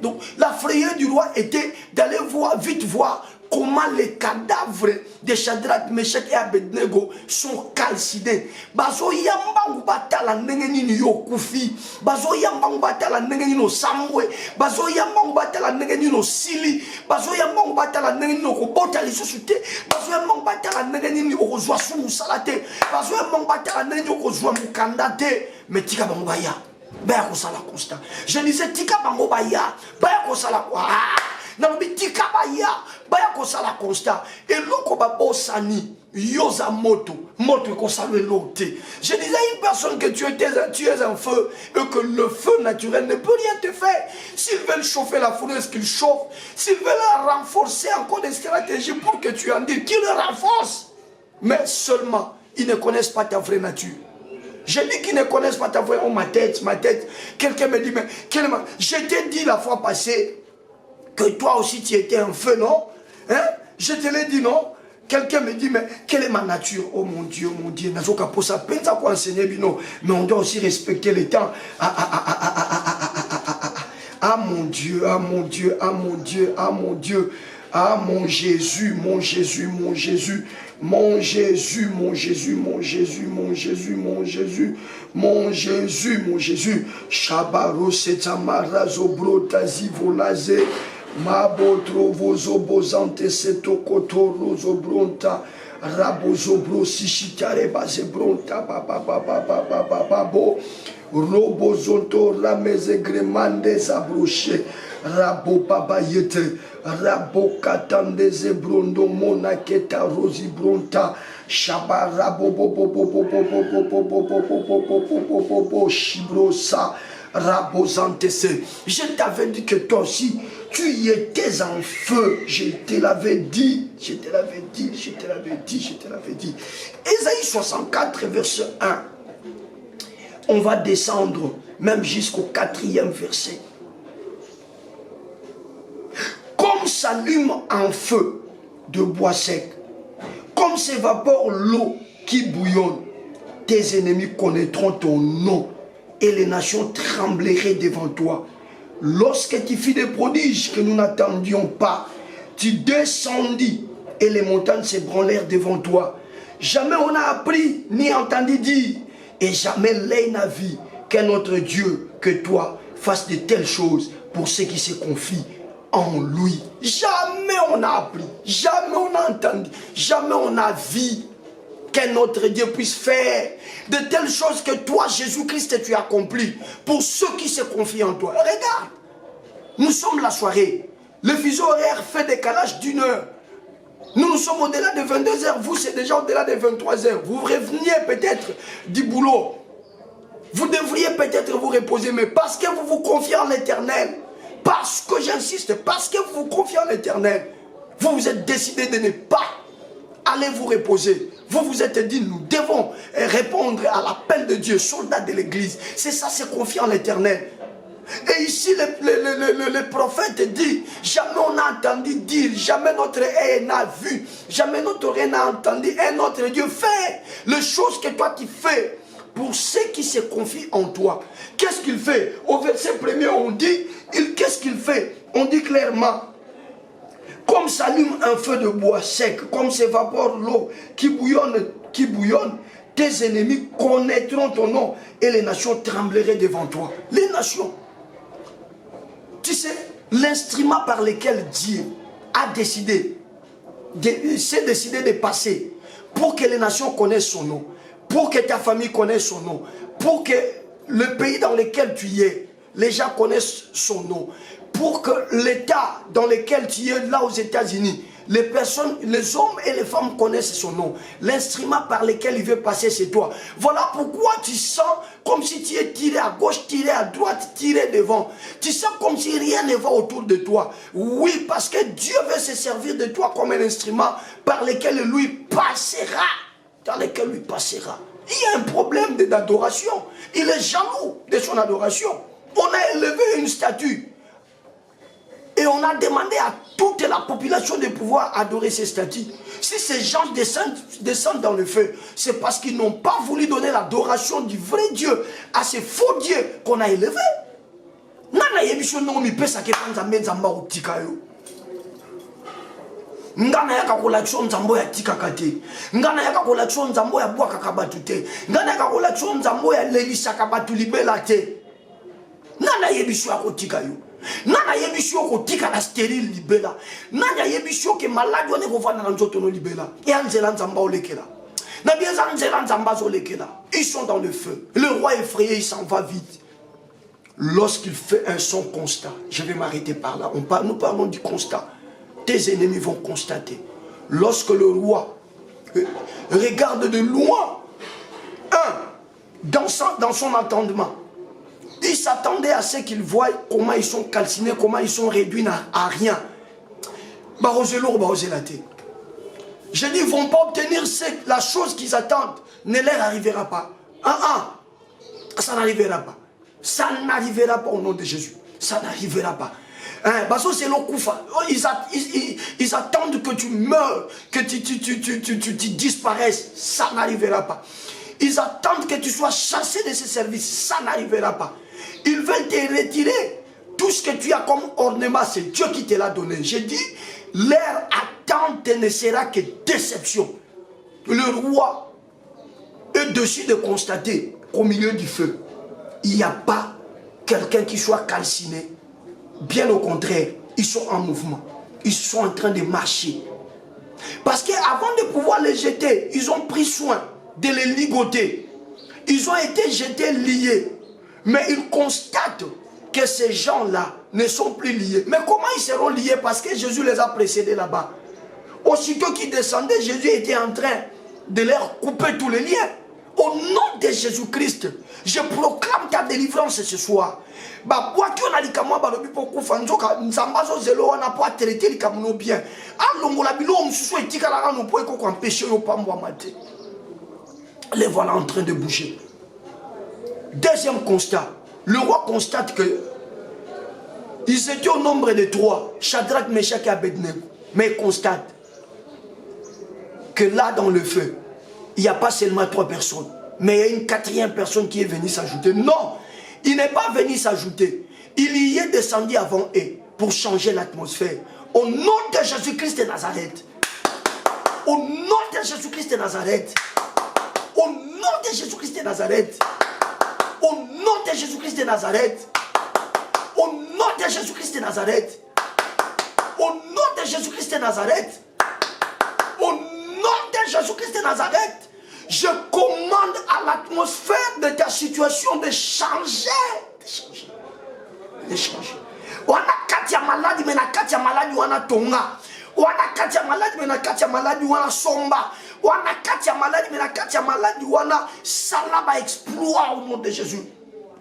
S2: donc la frayeur du roi était d'aller vite voir comment les cadavres de Shadrach, Meshach et Abednego sont calcinés. Bazo yamba ngubata la nengeni yo kufi. Bazo yamba ngubata la nengeni no samwe. Bazo yamba ngubata la nengeni no sili. Bazo yamba ngubata la nengeni no kobota lisusute. Bazo yamba ngubata la nengeni no kozwa sumu salate. Bazo yamba ngubata la nengeni no kozwa mukandate. Mais tika bangobaya. Baya kosala constat. Je disais tika bangobaya. Baya kosala kwa. Nalobi tika baya. Baya kosala constat. Et loko babosani. Yosa moto. Moto kosala lote. Je disais à une personne que tu es un feu. Et que le feu naturel ne peut rien te faire. S'ils veulent chauffer la fournaise, qu'ils chauffent. S'ils veulent renforcer encore des stratégies pour que tu en dises, qu'ils le renforcent. Mais seulement, ils ne connaissent pas ta vraie nature. Je dis qu'ils ne connaissent pas ta vraie. Oh, ma tête. Quelqu'un me dit, mais je t'ai dit la fois passée que toi aussi tu étais un feu, non? Hein? Je te l'ai dit, non? Quelqu'un me dit, mais quelle est ma nature? Oh mon Dieu, Nazoka pour ça, peine ça pour enseigner, non? Mais on doit aussi respecter le temps. Ah mon Dieu, ah mon Dieu, ah mon Dieu, ah mon Dieu. Ah mon Jésus, mon Jésus, mon Jésus. Mon Jésus, mon Jésus, mon Jésus, mon Jésus, mon Jésus, mon Jésus, mon Jésus. Shabaro setamara zobro tazi volaze. Mabotro vozobozante setokotoro zobronta. Rabo zobro sishitare bazebronta bababo. Robozonto rameze gremande zabroche. Rabo baba yete. Rabo katande zebrondo mona keta rosi bronta. Shaba rabo shibrosa. Je t'avais dit que toi aussi, Tu y étais en feu. Je te l'avais dit. Je te l'avais dit. Je te l'avais dit. Je te l'avais dit. Ésaïe 64, verset 1. On va descendre même jusqu'au 4e verset. Comme s'allume un feu de bois sec, comme s'évapore l'eau qui bouillonne, tes ennemis connaîtront ton nom et les nations trembleraient devant toi. Lorsque tu fis des prodiges que nous n'attendions pas, tu descendis et les montagnes s'ébranlèrent devant toi. Jamais on n'a appris ni entendu dire, et jamais l'œil n'a vu qu'un autre Dieu que toi fasse de telles choses pour ceux qui se confient en lui. Jamais on a appris, jamais on a entendu, jamais on a vu qu'un autre Dieu puisse faire de telles choses que toi, Jésus-Christ, tu as accompli pour ceux qui se confient en toi. Regarde, nous sommes la soirée. Le fuseau horaire fait décalage d'une heure. Nous sommes au-delà de 22 heures. Vous, c'est déjà au-delà de 23 heures. Vous reveniez peut-être du boulot. Vous devriez peut-être vous reposer, mais parce que vous vous confiez en l'Éternel, parce que j'insiste, parce que vous vous confiez en l'Éternel, vous vous êtes décidé de ne pas aller vous reposer. Vous vous êtes dit, nous devons répondre à l'appel de Dieu, soldats de l'Église. C'est ça, c'est confier en l'Éternel. Et ici, le prophète dit, jamais on n'a entendu dire, jamais notre œil n'a vu, jamais notre oreille n'a entendu un autre Dieu faire les choses que toi tu fais pour ceux qui se confient en toi. Qu'est-ce qu'il fait? Au verset 1er, on dit, qu'est-ce qu'il fait? On dit clairement, comme s'allume un feu de bois sec, comme s'évapore l'eau qui bouillonne, tes ennemis connaîtront ton nom et les nations trembleraient devant toi. Les nations. Tu sais, l'instrument par lequel Dieu a décidé, s'est décidé de passer pour que les nations connaissent son nom, pour que ta famille connaisse son nom, pour que le pays dans lequel tu es, les gens connaissent son nom, pour que l'État dans lequel tu es, là aux États-Unis, les personnes, les hommes et les femmes connaissent son nom. L'instrument par lequel il veut passer, c'est toi. Voilà pourquoi tu sens comme si tu es tiré à gauche, tiré à droite, tiré devant. Tu sens comme si rien ne va autour de toi. Oui, parce que Dieu veut se servir de toi comme un instrument par lequel lui passera. Dans lequel lui passera. Il y a un problème d'adoration. Il est jaloux de son adoration. On a élevé une statue. Et on a demandé à toute la population de pouvoir adorer ces statues. Si ces gens descendent dans le feu, c'est parce qu'ils n'ont pas voulu donner l'adoration du vrai Dieu à ces faux dieux qu'on a élevés. Nana yebiso no mi pesa ke panzambe nzamba utika yo. Ngana yaka kolakso nzambo ya tika kate. Ngana yaka kolakso nzambo ya bwa kakabatu te. Ngana yaka kolakso nzambo ya lelisa kabatu libela te. Nana yebiso akotika yo. Nana yebisho ko tika la stérile libela. Nana yebisho ke malade one ko vana nzoto no libela. Et anzela nzamba olekela. Na bien anzela nzamba olekela. Ils sont dans le feu. Le roi effrayé, il s'en va vite. Lorsqu'il fait un son constat, je vais m'arrêter par là. Nous parlons du constat. Tes ennemis vont constater. Lorsque le roi regarde de loin, dans son entendement, il s'attendait à ce qu'ils voient comment ils sont calcinés, comment ils sont réduits à rien. Je dis, ils ne vont pas obtenir la chose qu'ils attendent. Ne leur arrivera pas. Ça n'arrivera pas. Ça n'arrivera pas au nom de Jésus. Ça n'arrivera pas. Ils attendent que tu meurs, que tu disparaisses. Ça n'arrivera pas. Ils attendent que tu sois chassé de ces services. Ça n'arrivera pas. Ils veulent te retirer. Tout ce que tu as comme ornement, c'est Dieu qui te l'a donné. J'ai dit, leur attente ne sera que déception. Le roi est dessus de constater qu'au milieu du feu, il n'y a pas quelqu'un qui soit calciné. Bien au contraire, ils sont en mouvement. Ils sont en train de marcher. Parce qu'avant de pouvoir les jeter, ils ont pris soin de les ligoter. Ils ont été jetés liés. Mais ils constatent que ces gens-là ne sont plus liés. Mais comment ils seront liés? Parce que Jésus les a précédés là-bas. Aussitôt qu'ils descendaient, Jésus était en train de leur couper tous les liens. Au nom de Jésus-Christ, je proclame ta délivrance ce soir. Bah, moi qui on a dit que moi, balobi pour kufanzo ka nzambazo zelo on a pas traité les kamuno bien. Alongo la bilo on se dit que la on peut qu'on empêcher au pambo maté. Les voilà en train de bouger. Deuxième constat, le roi constate que ils étaient au nombre de 3, Shadrach, Meshach et Abednego. Mais il constate que là dans le feu, il n'y a pas seulement 3 personnes, mais il y a une 4e personne qui est venue s'ajouter. Non, il n'est pas venu s'ajouter. Il y est descendu avant eux pour changer l'atmosphère. Au nom de Jésus-Christ de Nazareth. Au nom de Jésus-Christ de Nazareth. Au nom de Jésus-Christ de Nazareth. Au nom de Jésus-Christ de Nazareth. Au nom de Jésus-Christ de Nazareth. Au nom de Jésus-Christ de Nazareth. Au nom de Jésus-Christ de Nazareth. Je commande à l'atmosphère de ta situation de changer. De changer. Wana katia maladi mena katia maladi wana tonga. Wana katia maladi mena katia maladi wana somba. Wana katia maladi mena katia maladi wana salaba exploit au nom de Jésus.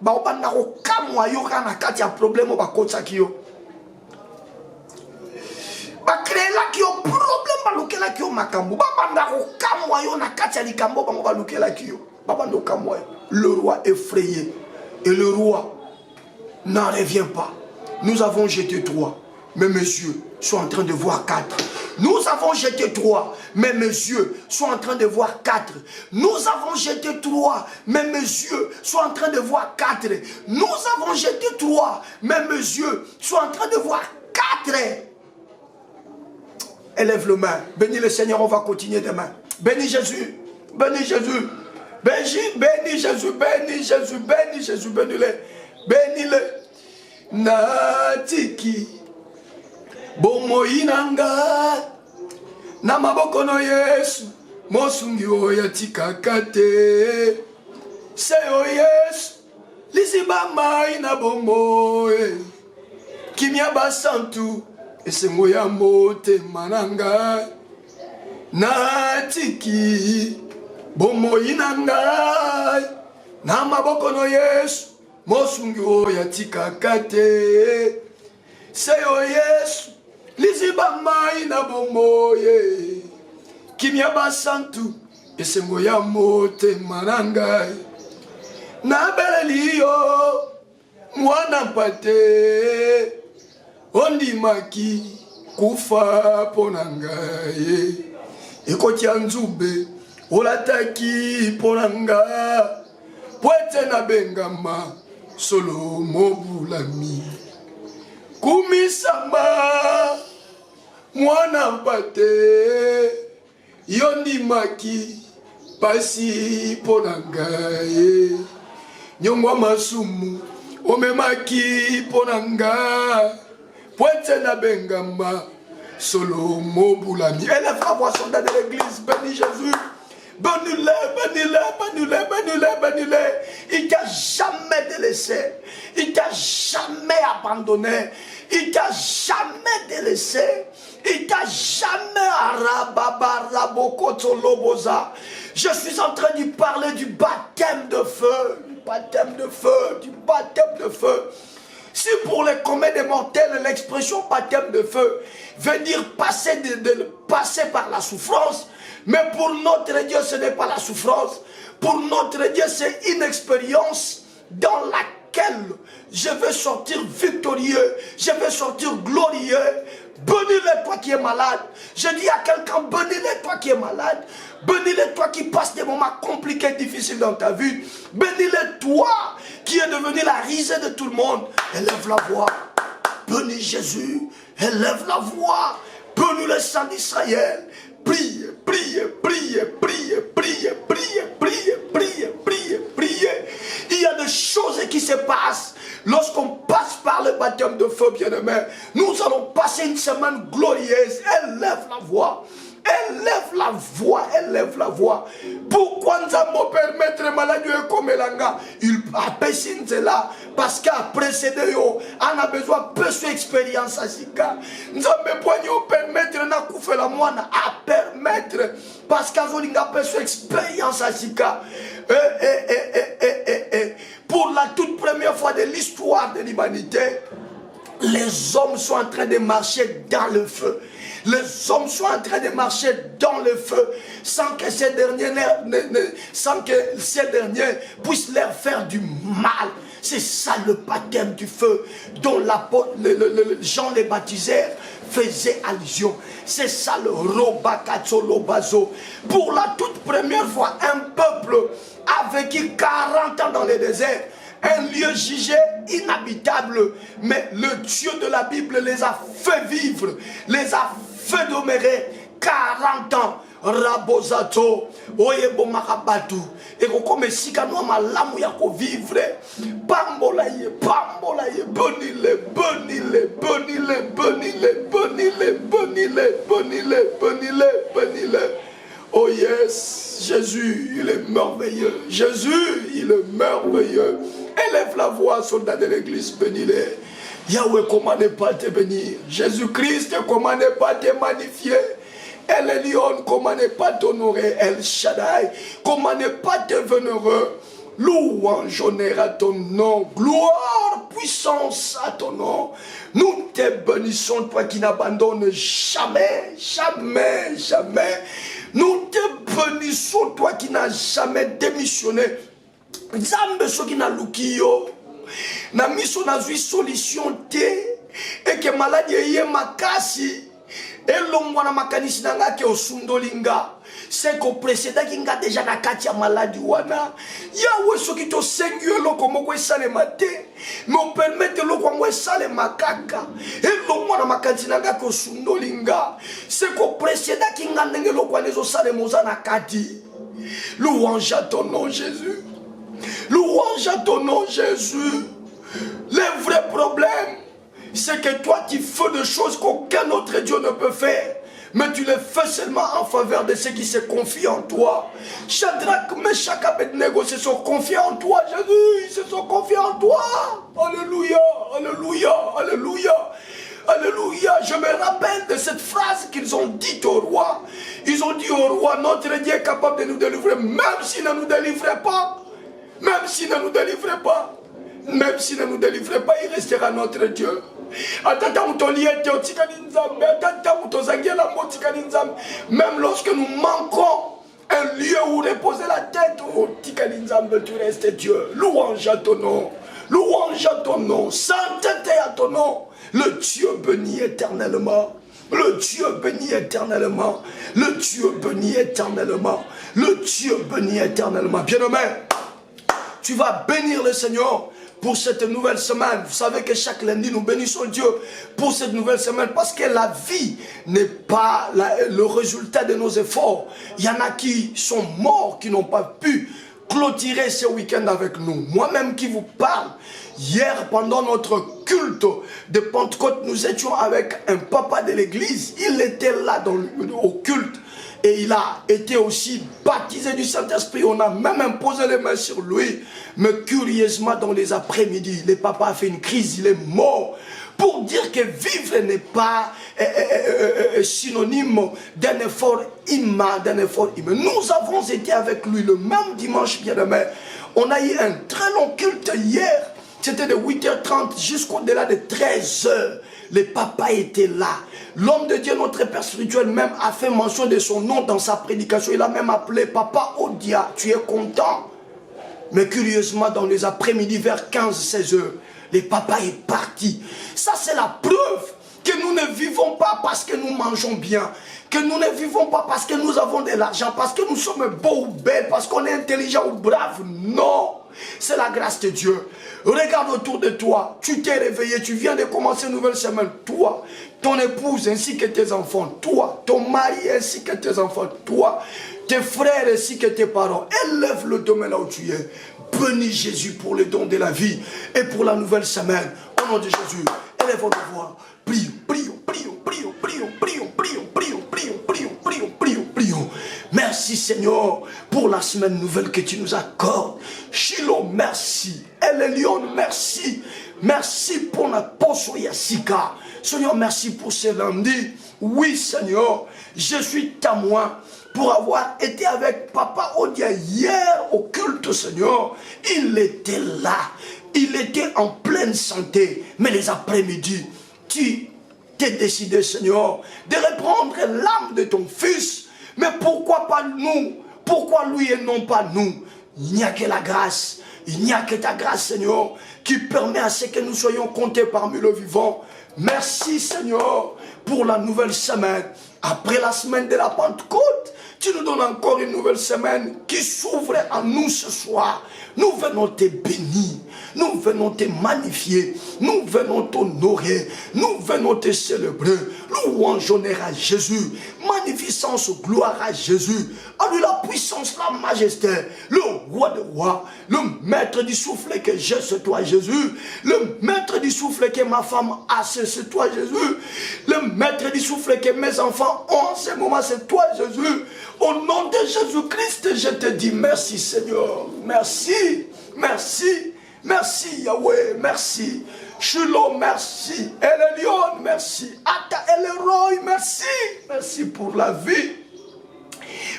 S2: Ba obanda ko kamwa yo kana katia problème ba kotsa kiyo. Ba créer la kiyo problème ba lokela kiyo makambo. Ba banda ko kamwa yo na katia likambo ba ba lokela kiyo. Ba banda kamwa. Le roi effrayé et le roi n'en revient pas. Nous avons jeté 3, mais mes yeux sont en train de voir 4. Nous avons jeté 3, mais mes yeux sont en train de voir 4. Nous avons jeté 3, mais mes yeux sont en train de voir 4. Nous avons jeté 3, mais mes yeux sont en train de voir 4. Élève le main. Bénis le Seigneur, on va continuer demain. Bénis Jésus. Bénis Jésus. Bénis Jésus. Bénis Jésus. Bénis Jésus. Bénis-le. Bénis-le. Natiki bomoinanga na maboko no Yesu mosungi oya tikakate seyo Yesu lisiba mai na bomoe kimia basantu esengo ya mote mananga natiki bomoinanga na maboko no Yesu mosungi oya tikakate seyo Yesu liziba mai na bomoye kimia basantu esengo ya mote mananga na beleliyo mwana mpate ondimaki kufa ponangaye ekoti anzube olataki ponanga pwete na bengama solo mobulami kumisamba mwana mpate yondimaki pasi ponangaye nyongwa masumu omemaki ponanga pwete na bengama solo mobulami. Élève la voix soldat de l'église, bénis Jésus. Bénis-le, bénis-le, bénis-le, bénis-le, bénis-le. Il t'a jamais délaissé. Il t'a jamais abandonné. Il t'a jamais délaissé. Il t'a jamais arababarabokotsoloboza. Je suis en train de parler du baptême de feu. Du baptême de feu. Du baptême de feu. Si pour les communs des mortels, l'expression baptême de feu veut dire passer, passer par la souffrance, mais pour notre Dieu, ce n'est pas la souffrance. Pour notre Dieu, c'est une expérience dans laquelle je vais sortir victorieux, je vais sortir glorieux. Bénis-le toi qui es malade. Je dis à quelqu'un, bénis-le toi qui es malade. Bénis-le toi qui passe des moments compliqués, difficiles dans ta vie. Bénis-le toi qui est devenu la risée de tout le monde. Élève la voix. Bénis Jésus. Élève la voix. Bénis le sang d'Israël. Prie, prie, prie, prie, prie, prie, prie, prie, prie, prie. Il y a des choses qui se passent lorsqu'on passe par le baptême de feu, bien-aimé. Nous allons passer une semaine glorieuse. Élève la voix. Élève la voix, élève la voix. Pourquoi nous allons permettre maladie comme l'anga? Il a péché cela parce qu'à précédé, on a besoin de peu d'expérience à Sika. Nous allons permettre la moine à permettre parce qu'à Zolinga peu d'expérience à Sika. Pour la toute première fois de l'histoire de l'humanité, les hommes sont en train de marcher dans le feu. Les hommes sont en train de marcher dans le feu sans que ces derniers puissent leur faire du mal. C'est ça le baptême du feu dont Jean les baptiseurs faisait allusion. C'est ça le Robakatso Lobazo. Pour la toute première fois, un peuple a vécu 40 ans dans le désert. Un lieu jugé inhabitable, mais le Dieu de la Bible les a fait vivre, les a fait demeurer 40 ans. Rabozato, oyebo makabatu, et comme si kano malamu ya ko vivre, pambolaye, bonile, bonile, bonile, bonile, bonile, bonile, bonile, bonile, bonile. Oh yes, Jésus, il est merveilleux. Jésus, il est merveilleux. Élève la voix, soldat de l'église, bénis-les. Yahweh, comment ne pas te bénir? Jésus-Christ, comment ne pas te magnifier? El Elyon, comment ne pas t'honorer? El Shaddai, comment ne pas te vénérer? Louange, honneur à ton nom, gloire, puissance à ton nom. Nous te bénissons, toi qui n'abandonnes jamais, jamais, jamais. Nous te bénissons, toi qui n'as jamais démissionné. Zambe so qui n'a lukiyo. Na miso na zui solution te. Et que maladie yé makasi. Et l'homme na makanisi nanga ke osundolinga. C'est qu'au précédent qui nga déjà na kati ya maladie wana. Yahweh so qui to sengue loko moko esale mate. Mais on permette loko moko esale makaka. Et l'homme na makanisi nanga ke osundolinga. C'est qu'au précédent qui nga ndenge loko nezo sale moza na kati. Louange à ton nom Jésus. Louange à ton nom Jésus. Le vrai problème, c'est que toi tu fais des choses qu'aucun autre Dieu ne peut faire. Mais tu les fais seulement en faveur de ceux qui se confient en toi. Shadrach, Meshach, Abednego se sont confiés en toi, Jésus. Ils se sont confiés en toi. Alléluia, alléluia, alléluia. Alléluia. Je me rappelle de cette phrase qu'ils ont dite au roi. Ils ont dit au roi, notre Dieu est capable de nous délivrer, même s'il ne nous délivrait pas. Même s'il ne nous délivrait pas. Même s'il ne nous délivrait pas, il restera notre Dieu. Même lorsque nous manquons un lieu où reposer la tête, tu restes Dieu. Louange à ton nom. Louange à ton nom. Sainteté à ton nom. Le Dieu béni éternellement. Le Dieu béni éternellement. Le Dieu béni éternellement. Le Dieu béni éternellement. Bien-aimé, tu vas bénir le Seigneur pour cette nouvelle semaine. Vous savez que chaque lundi, nous bénissons Dieu pour cette nouvelle semaine parce que la vie n'est pas le résultat de nos efforts. Il y en a qui sont morts, qui n'ont pas pu clôturer ce week-end avec nous. Moi-même qui vous parle, hier pendant notre culte de Pentecôte, nous étions avec un papa de l'église. Il était là au culte. Et il a été aussi baptisé du Saint-Esprit. On a même imposé les mains sur lui. Mais curieusement, dans les après-midi, le papa a fait une crise, il est mort. Pour dire que vivre n'est pas synonyme d'un effort humain, Nous avons été avec lui le même dimanche, bien-aimé. On a eu un très long culte hier. C'était de 8h30 jusqu'au-delà de 13h. Le papa était là. L'homme de Dieu, notre Père spirituel, même a fait mention de son nom dans sa prédication. Il a même appelé Papa Odia. Tu es content? Mais curieusement, dans les après-midi, vers 15-16 heures, le papa est parti. Ça, c'est la preuve que nous ne vivons pas parce que nous mangeons bien. Que nous ne vivons pas parce que nous avons de l'argent, parce que nous sommes beaux ou belles, parce qu'on est intelligent ou brave. Non, c'est la grâce de Dieu. Regarde autour de toi, tu t'es réveillé, tu viens de commencer une nouvelle semaine. Toi, ton épouse ainsi que tes enfants, toi, ton mari ainsi que tes enfants, toi, tes frères ainsi que tes parents. Élève le domaine là où tu es. Bénis Jésus pour le don de la vie et pour la nouvelle semaine. Au nom de Jésus, élève nos voix. Prions, prions, prions, prions, prions, prions, prions, prions, prions, prions, prions, prions. Seigneur, pour la semaine nouvelle que tu nous accordes. Shiloh, merci. Elion, merci. Merci pour notre poste Yassika. Seigneur, merci pour ce lundi. Oui, Seigneur, je suis témoin pour avoir été avec Papa Odia hier au culte, Seigneur. Il était là. Il était en pleine santé. Mais les après-midi, tu t'es décidé, Seigneur, de reprendre l'âme de ton fils. Mais pourquoi pas nous? Pourquoi lui et non pas nous? Il n'y a que la grâce. Il n'y a que ta grâce, Seigneur, qui permet à ce que nous soyons comptés parmi le vivant. Merci, Seigneur, pour la nouvelle semaine. Après la semaine de la Pentecôte, tu nous donnes encore une nouvelle semaine qui s'ouvre à nous ce soir. Nous venons te bénir. Nous venons te magnifier. Nous venons t'honorer. Nous venons te célébrer. Louange, honneur à Jésus. Magnificence, gloire à Jésus. À lui la puissance, la majesté. Le roi de rois. Le maître du souffle que j'ai, c'est toi, Jésus. Le maître du souffle que ma femme a, c'est toi, Jésus. Le maître du souffle que mes enfants ont en ce moment, c'est toi, Jésus. Au nom de Jésus-Christ, je te dis merci, Seigneur. Merci. Merci. Merci, Yahweh. Merci. Shiloh, merci. Elion, merci. Ata Eleroy, merci. Merci pour la vie.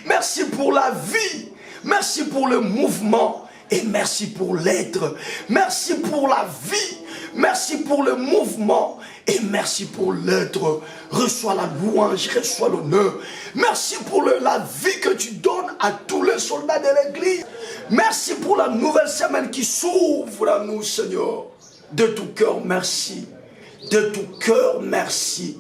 S2: Merci pour la vie. Merci pour le mouvement. Et merci pour l'être. Merci pour la vie. Merci pour le mouvement. Et merci pour l'être. Reçois la louange, reçois l'honneur. Merci pour la vie que tu donnes à tous les soldats de l'église. Merci pour la nouvelle semaine qui s'ouvre à nous, Seigneur. De tout cœur, merci. De tout cœur, merci.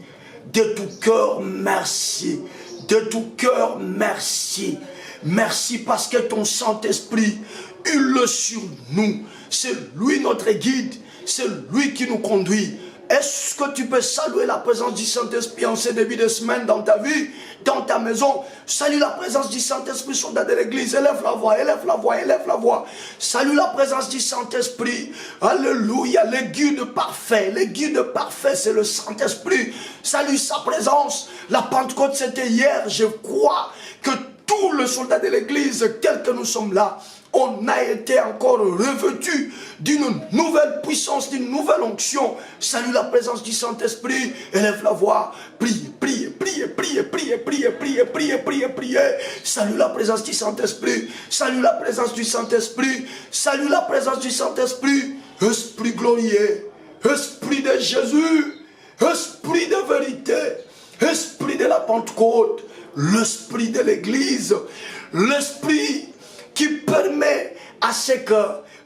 S2: De tout cœur, merci. De tout cœur, merci. Merci parce que ton Saint-Esprit hurle sur nous. C'est lui notre guide. C'est lui qui nous conduit. Est-ce que tu peux saluer la présence du Saint-Esprit en ce début de semaine dans ta vie, dans ta maison? Salue la présence du Saint-Esprit, soldat de l'église. Élève la voix, élève la voix, élève la voix. Salue la présence du Saint-Esprit. Alléluia, le guide parfait. Le guide parfait, c'est le Saint-Esprit. Salue sa présence. La Pentecôte, c'était hier. Je crois que tous les soldats de l'église, tels que nous sommes là, on a été encore revêtus d'une nouvelle puissance, d'une nouvelle onction. Salue la présence du Saint-Esprit. Élève la voix. Prie, prie, prie, prie, prie, prie, prie, prie, prie, prie. Salue la présence du Saint-Esprit. Salue la présence du Saint-Esprit. Salue la présence du Saint-Esprit. Esprit glorieux. Esprit de Jésus. Esprit de vérité. Esprit de la Pentecôte. L'esprit de l'Église. L'esprit qui permet à ce que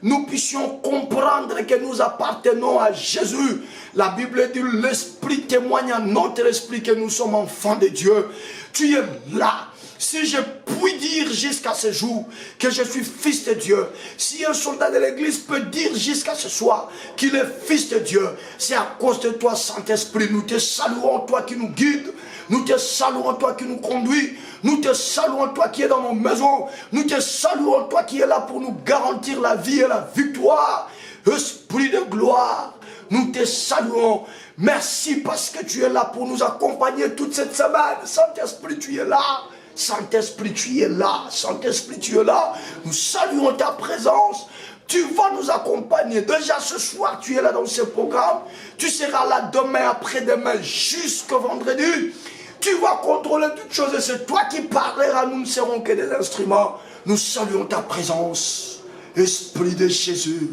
S2: nous puissions comprendre que nous appartenons à Jésus. La Bible dit, l'Esprit témoigne à notre esprit que nous sommes enfants de Dieu. Tu es là. Si je puis dire jusqu'à ce jour que je suis fils de Dieu, si un soldat de l'église peut dire jusqu'à ce soir qu'il est fils de Dieu, c'est à cause de toi, Saint-Esprit. Nous te saluons, toi qui nous guides. Nous te saluons, toi qui nous conduis. Nous te saluons, toi qui es dans nos maisons. Nous te saluons, toi qui es là pour nous garantir la vie et la victoire. Esprit de gloire, nous te saluons. Merci parce que tu es là pour nous accompagner toute cette semaine. Saint-Esprit, tu es là. Saint-Esprit, tu es là. Saint-Esprit, tu es là. Nous saluons ta présence. Tu vas nous accompagner. Déjà ce soir, tu es là dans ce programme. Tu seras là demain, après-demain, jusqu'au vendredi. Tu vas contrôler toutes choses et c'est toi qui parleras. Nous ne serons que des instruments. Nous saluons ta présence. Esprit de Jésus.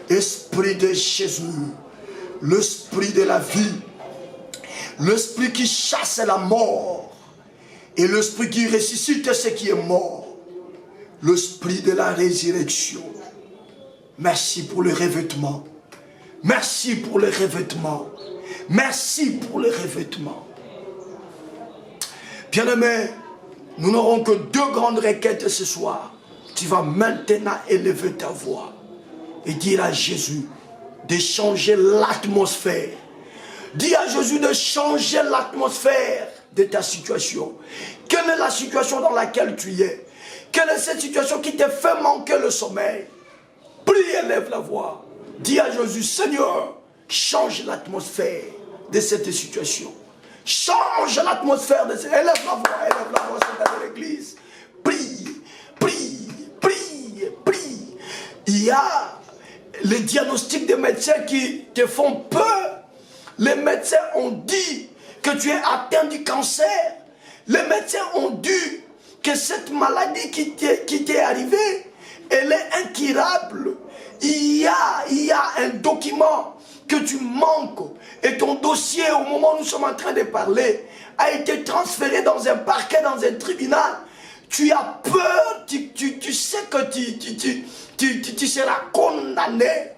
S2: Esprit de Jésus. L'esprit de la vie. L'esprit qui chasse la mort. Et l'esprit qui ressuscite ce qui est mort. L'esprit de la résurrection. Merci pour le revêtement. Merci pour le revêtement. Merci pour le revêtement. Bien-aimés, nous n'aurons que deux grandes requêtes ce soir. Tu vas maintenant élever ta voix et dire à Jésus de changer l'atmosphère. Dis à Jésus de changer l'atmosphère de ta situation. Quelle est la situation dans laquelle tu es? Quelle est cette situation qui te fait manquer le sommeil? Prie, élève la voix. Dis à Jésus, Seigneur, change l'atmosphère de cette situation. Change l'atmosphère de cette... Élève la voix, c'est de l'église. Prie. y a les diagnostics des médecins qui te font peur. Les médecins ont dit que tu es atteint du cancer. Les médecins ont dit que cette maladie qui t'est arrivée, elle est incurable. Il y a un document que tu manques et ton dossier, au moment où nous sommes en train de parler, a été transféré dans un parquet, dans un tribunal. Tu as peur, tu sais que tu seras condamné.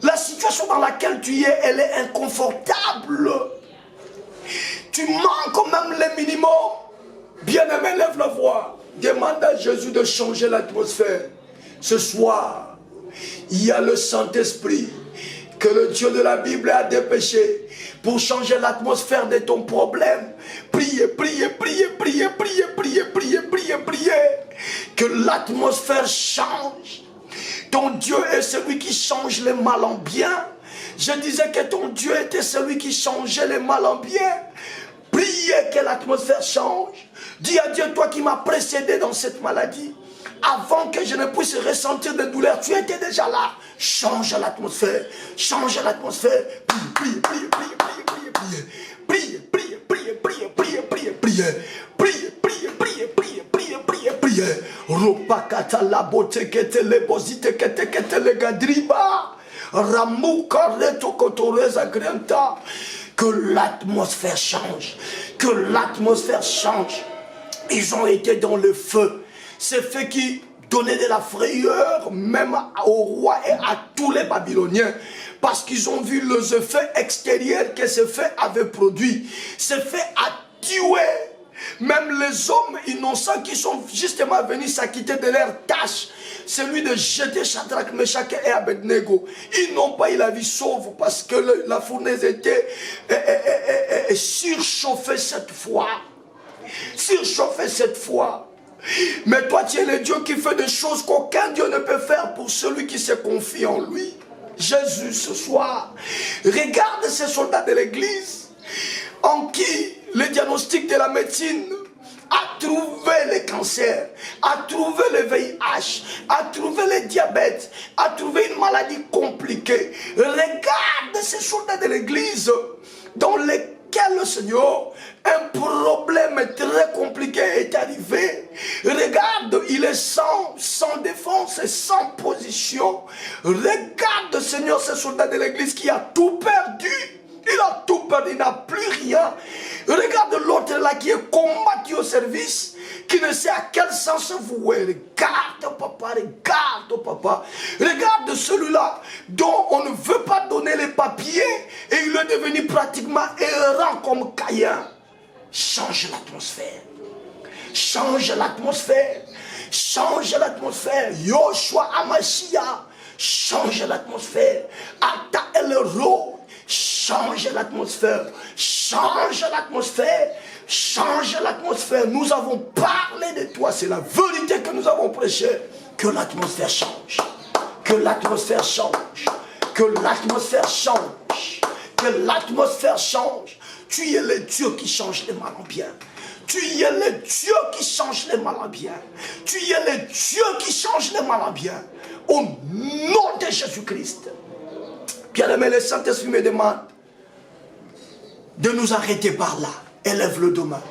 S2: La situation dans laquelle tu es, elle est inconfortable. Tu manques même les minimums. Bien-aimé, lève la voix. Demande à Jésus de changer l'atmosphère. Ce soir, il y a le Saint-Esprit que le Dieu de la Bible a dépêché pour changer l'atmosphère de ton problème. Priez, priez, priez, priez, priez, priez, priez, priez, priez. Que l'atmosphère change. Ton Dieu est celui qui change le mal en bien. Je disais que ton Dieu était celui qui changeait le mal en bien. Priez que l'atmosphère change. Dis à Dieu, toi qui m'as précédé dans cette maladie, avant que je ne puisse ressentir de douleur, tu étais déjà là. Change l'atmosphère. Change l'atmosphère. Priez, priez, priez, priez, priez, priez, priez, priez, priez, priez, priez, priez, priez, priez, priez, priez, priez, priez, priez. Ropakata la bote kete le bozite kete le gadriba. Ramuka reto kotoreza grenta. Que l'atmosphère change. Que l'atmosphère change. Ils ont été dans le feu. Ce feu qui donnait de la frayeur même au roi et à tous les Babyloniens. Parce qu'ils ont vu les effets extérieurs que ce feu avait produit. Ce feu a tué même les hommes innocents qui sont justement venus s'acquitter de leur tâche. Celui de jeter Shadrach, Meshach et Abednego. Ils n'ont pas eu la vie sauve parce que la fournaise était surchauffée cette fois. Surchauffée cette fois. Mais toi, tu es le Dieu qui fait des choses qu'aucun Dieu ne peut faire pour celui qui se confie en lui. Jésus, ce soir, regarde ces soldats de l'église en qui le diagnostic de la médecine a trouvé le cancer, a trouvé le VIH, a trouvé le diabète, a trouvé une maladie compliquée. Regarde ces soldats de l'église dans lesquels le Seigneur, un problème très compliqué est arrivé. Regarde, il est sans défense et sans position. Regarde, Seigneur, ce soldat de l'église qui a tout perdu. Il a tout perdu, il n'a plus rien. Regarde l'autre là qui est combattu au service, qui ne sait à quel sens vouer. Regarde papa, regarde papa. Regarde celui-là dont on ne veut pas donner les papiers et il est devenu pratiquement errant comme Caïn. Change l'atmosphère. Change l'atmosphère. Change l'atmosphère. Yoshua Amashia. Change l'atmosphère. Ata El-Ro. Change l'atmosphère. Change l'atmosphère. Change l'atmosphère. Nous avons parlé de toi. C'est la vérité que nous avons prêchée. Que l'atmosphère change. Que l'atmosphère change. Que l'atmosphère change. Que l'atmosphère change. Tu es le Dieu qui change le mal en bien. Tu es le Dieu qui change le mal en bien. Tu es le Dieu qui change le mal en bien. Au nom de Jésus-Christ. Bien-aimé, le Saint-Esprit me demande de nous arrêter par là. Élève le demain.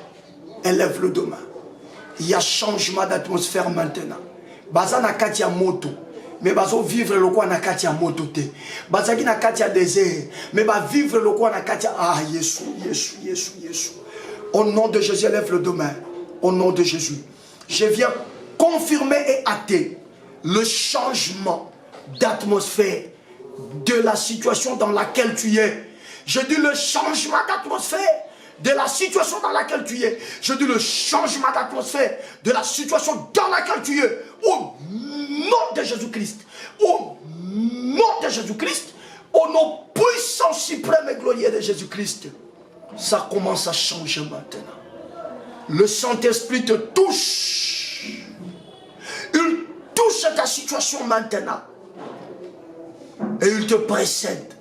S2: Élève le demain. Il y a changement d'atmosphère maintenant. Baza na kati ya moto. Mais bazo vivre le quoi na kati ya moto te. Baza ki na kati ya désert. Mais ba vivre le quoi na kati ya ah Yesu, Yesu, Yesu, Yesu. Au nom de Jésus, élève le demain. Au nom de Jésus. Je viens confirmer et acter le changement d'atmosphère de la situation dans laquelle tu es. Je dis le changement d'atmosphère de la situation dans laquelle tu es. Je dis le changement d'atmosphère de la situation dans laquelle tu es. Au nom de Jésus-Christ. Au nom de Jésus-Christ. Au nom puissant, suprême et glorieux de Jésus-Christ. Ça commence à changer maintenant. Le Saint-Esprit te touche. Il touche ta situation maintenant. Et il te précède.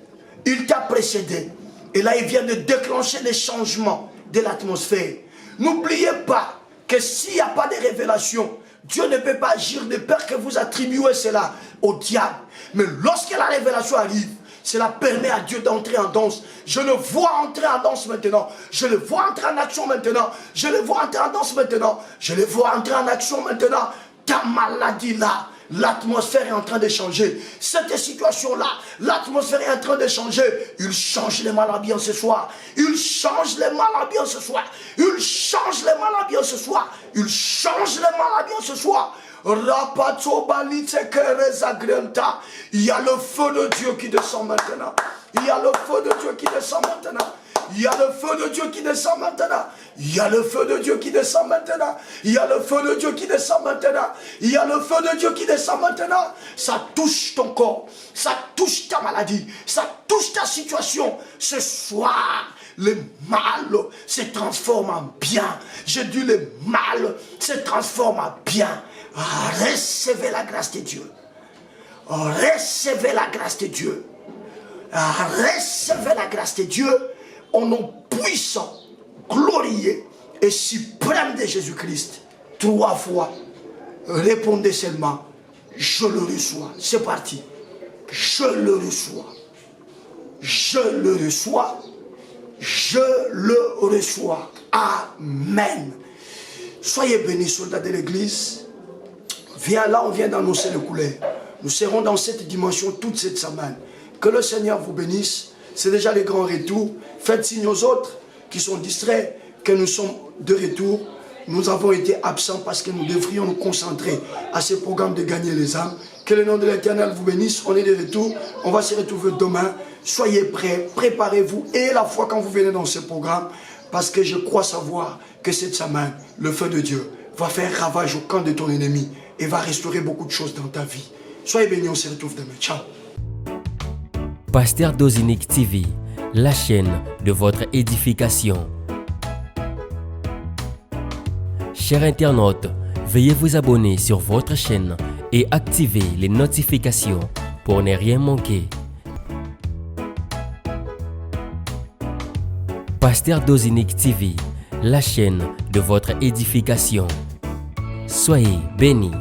S2: Il t'a précédé. Et là, il vient de déclencher les changements de l'atmosphère. N'oubliez pas que s'il n'y a pas de révélation, Dieu ne peut pas agir de peur que vous attribuez cela au diable. Mais lorsque la révélation arrive, cela permet à Dieu d'entrer en danse. Je le vois entrer en danse maintenant. Je le vois entrer en action maintenant. Je le vois entrer en danse maintenant. Je le vois entrer en action maintenant. Ta maladie là, l'atmosphère est en train de changer. Cette situation-là, l'atmosphère est en train de changer. Il change les maladies ce soir. Il change les maladies ce soir. Il change les maladies ce soir. Il change les maladies ce soir. Il y a le feu de Dieu qui descend maintenant. Il y a le feu de Dieu qui descend maintenant. Il y a le feu de Dieu qui descend maintenant. Il y a le feu de Dieu qui descend maintenant. Il y a le feu de Dieu qui descend maintenant. Il y a le feu de Dieu qui descend maintenant. Ça touche ton corps. Ça touche ta maladie. Ça touche ta situation. Ce soir, le mal se transforme en bien. Je dis le mal se transforme en bien. Recevez la grâce de Dieu. Recevez la grâce de Dieu. Recevez la grâce de Dieu au nom puissant, glorieux et suprême de Jésus-Christ. 3 fois, répondez seulement, je le reçois. C'est parti. Je le reçois. Je le reçois. Je le reçois. Amen. Soyez bénis, soldats de l'église. Viens là, on vient d'annoncer le couleur. Nous serons dans cette dimension toute cette semaine. Que le Seigneur vous bénisse. C'est déjà le grand retour. Faites signe aux autres qui sont distraits que nous sommes de retour. Nous avons été absents parce que nous devrions nous concentrer à ce programme de gagner les âmes. Que le nom de l'Éternel vous bénisse. On est de retour. On va se retrouver demain. Soyez prêts. Préparez-vous. Et la foi quand vous venez dans ce programme. Parce que je crois savoir que cette semaine, le feu de Dieu va faire ravage au camp de ton ennemi et va restaurer beaucoup de choses dans ta vie. Soyez bénis, on se retrouve demain. Ciao.
S1: Pasteur Dozinique TV, la chaîne de votre édification. Chers internautes, veuillez vous abonner sur votre chaîne et activer les notifications pour ne rien manquer. Pasteur Dozinique TV, la chaîne de votre édification. Soyez bénis.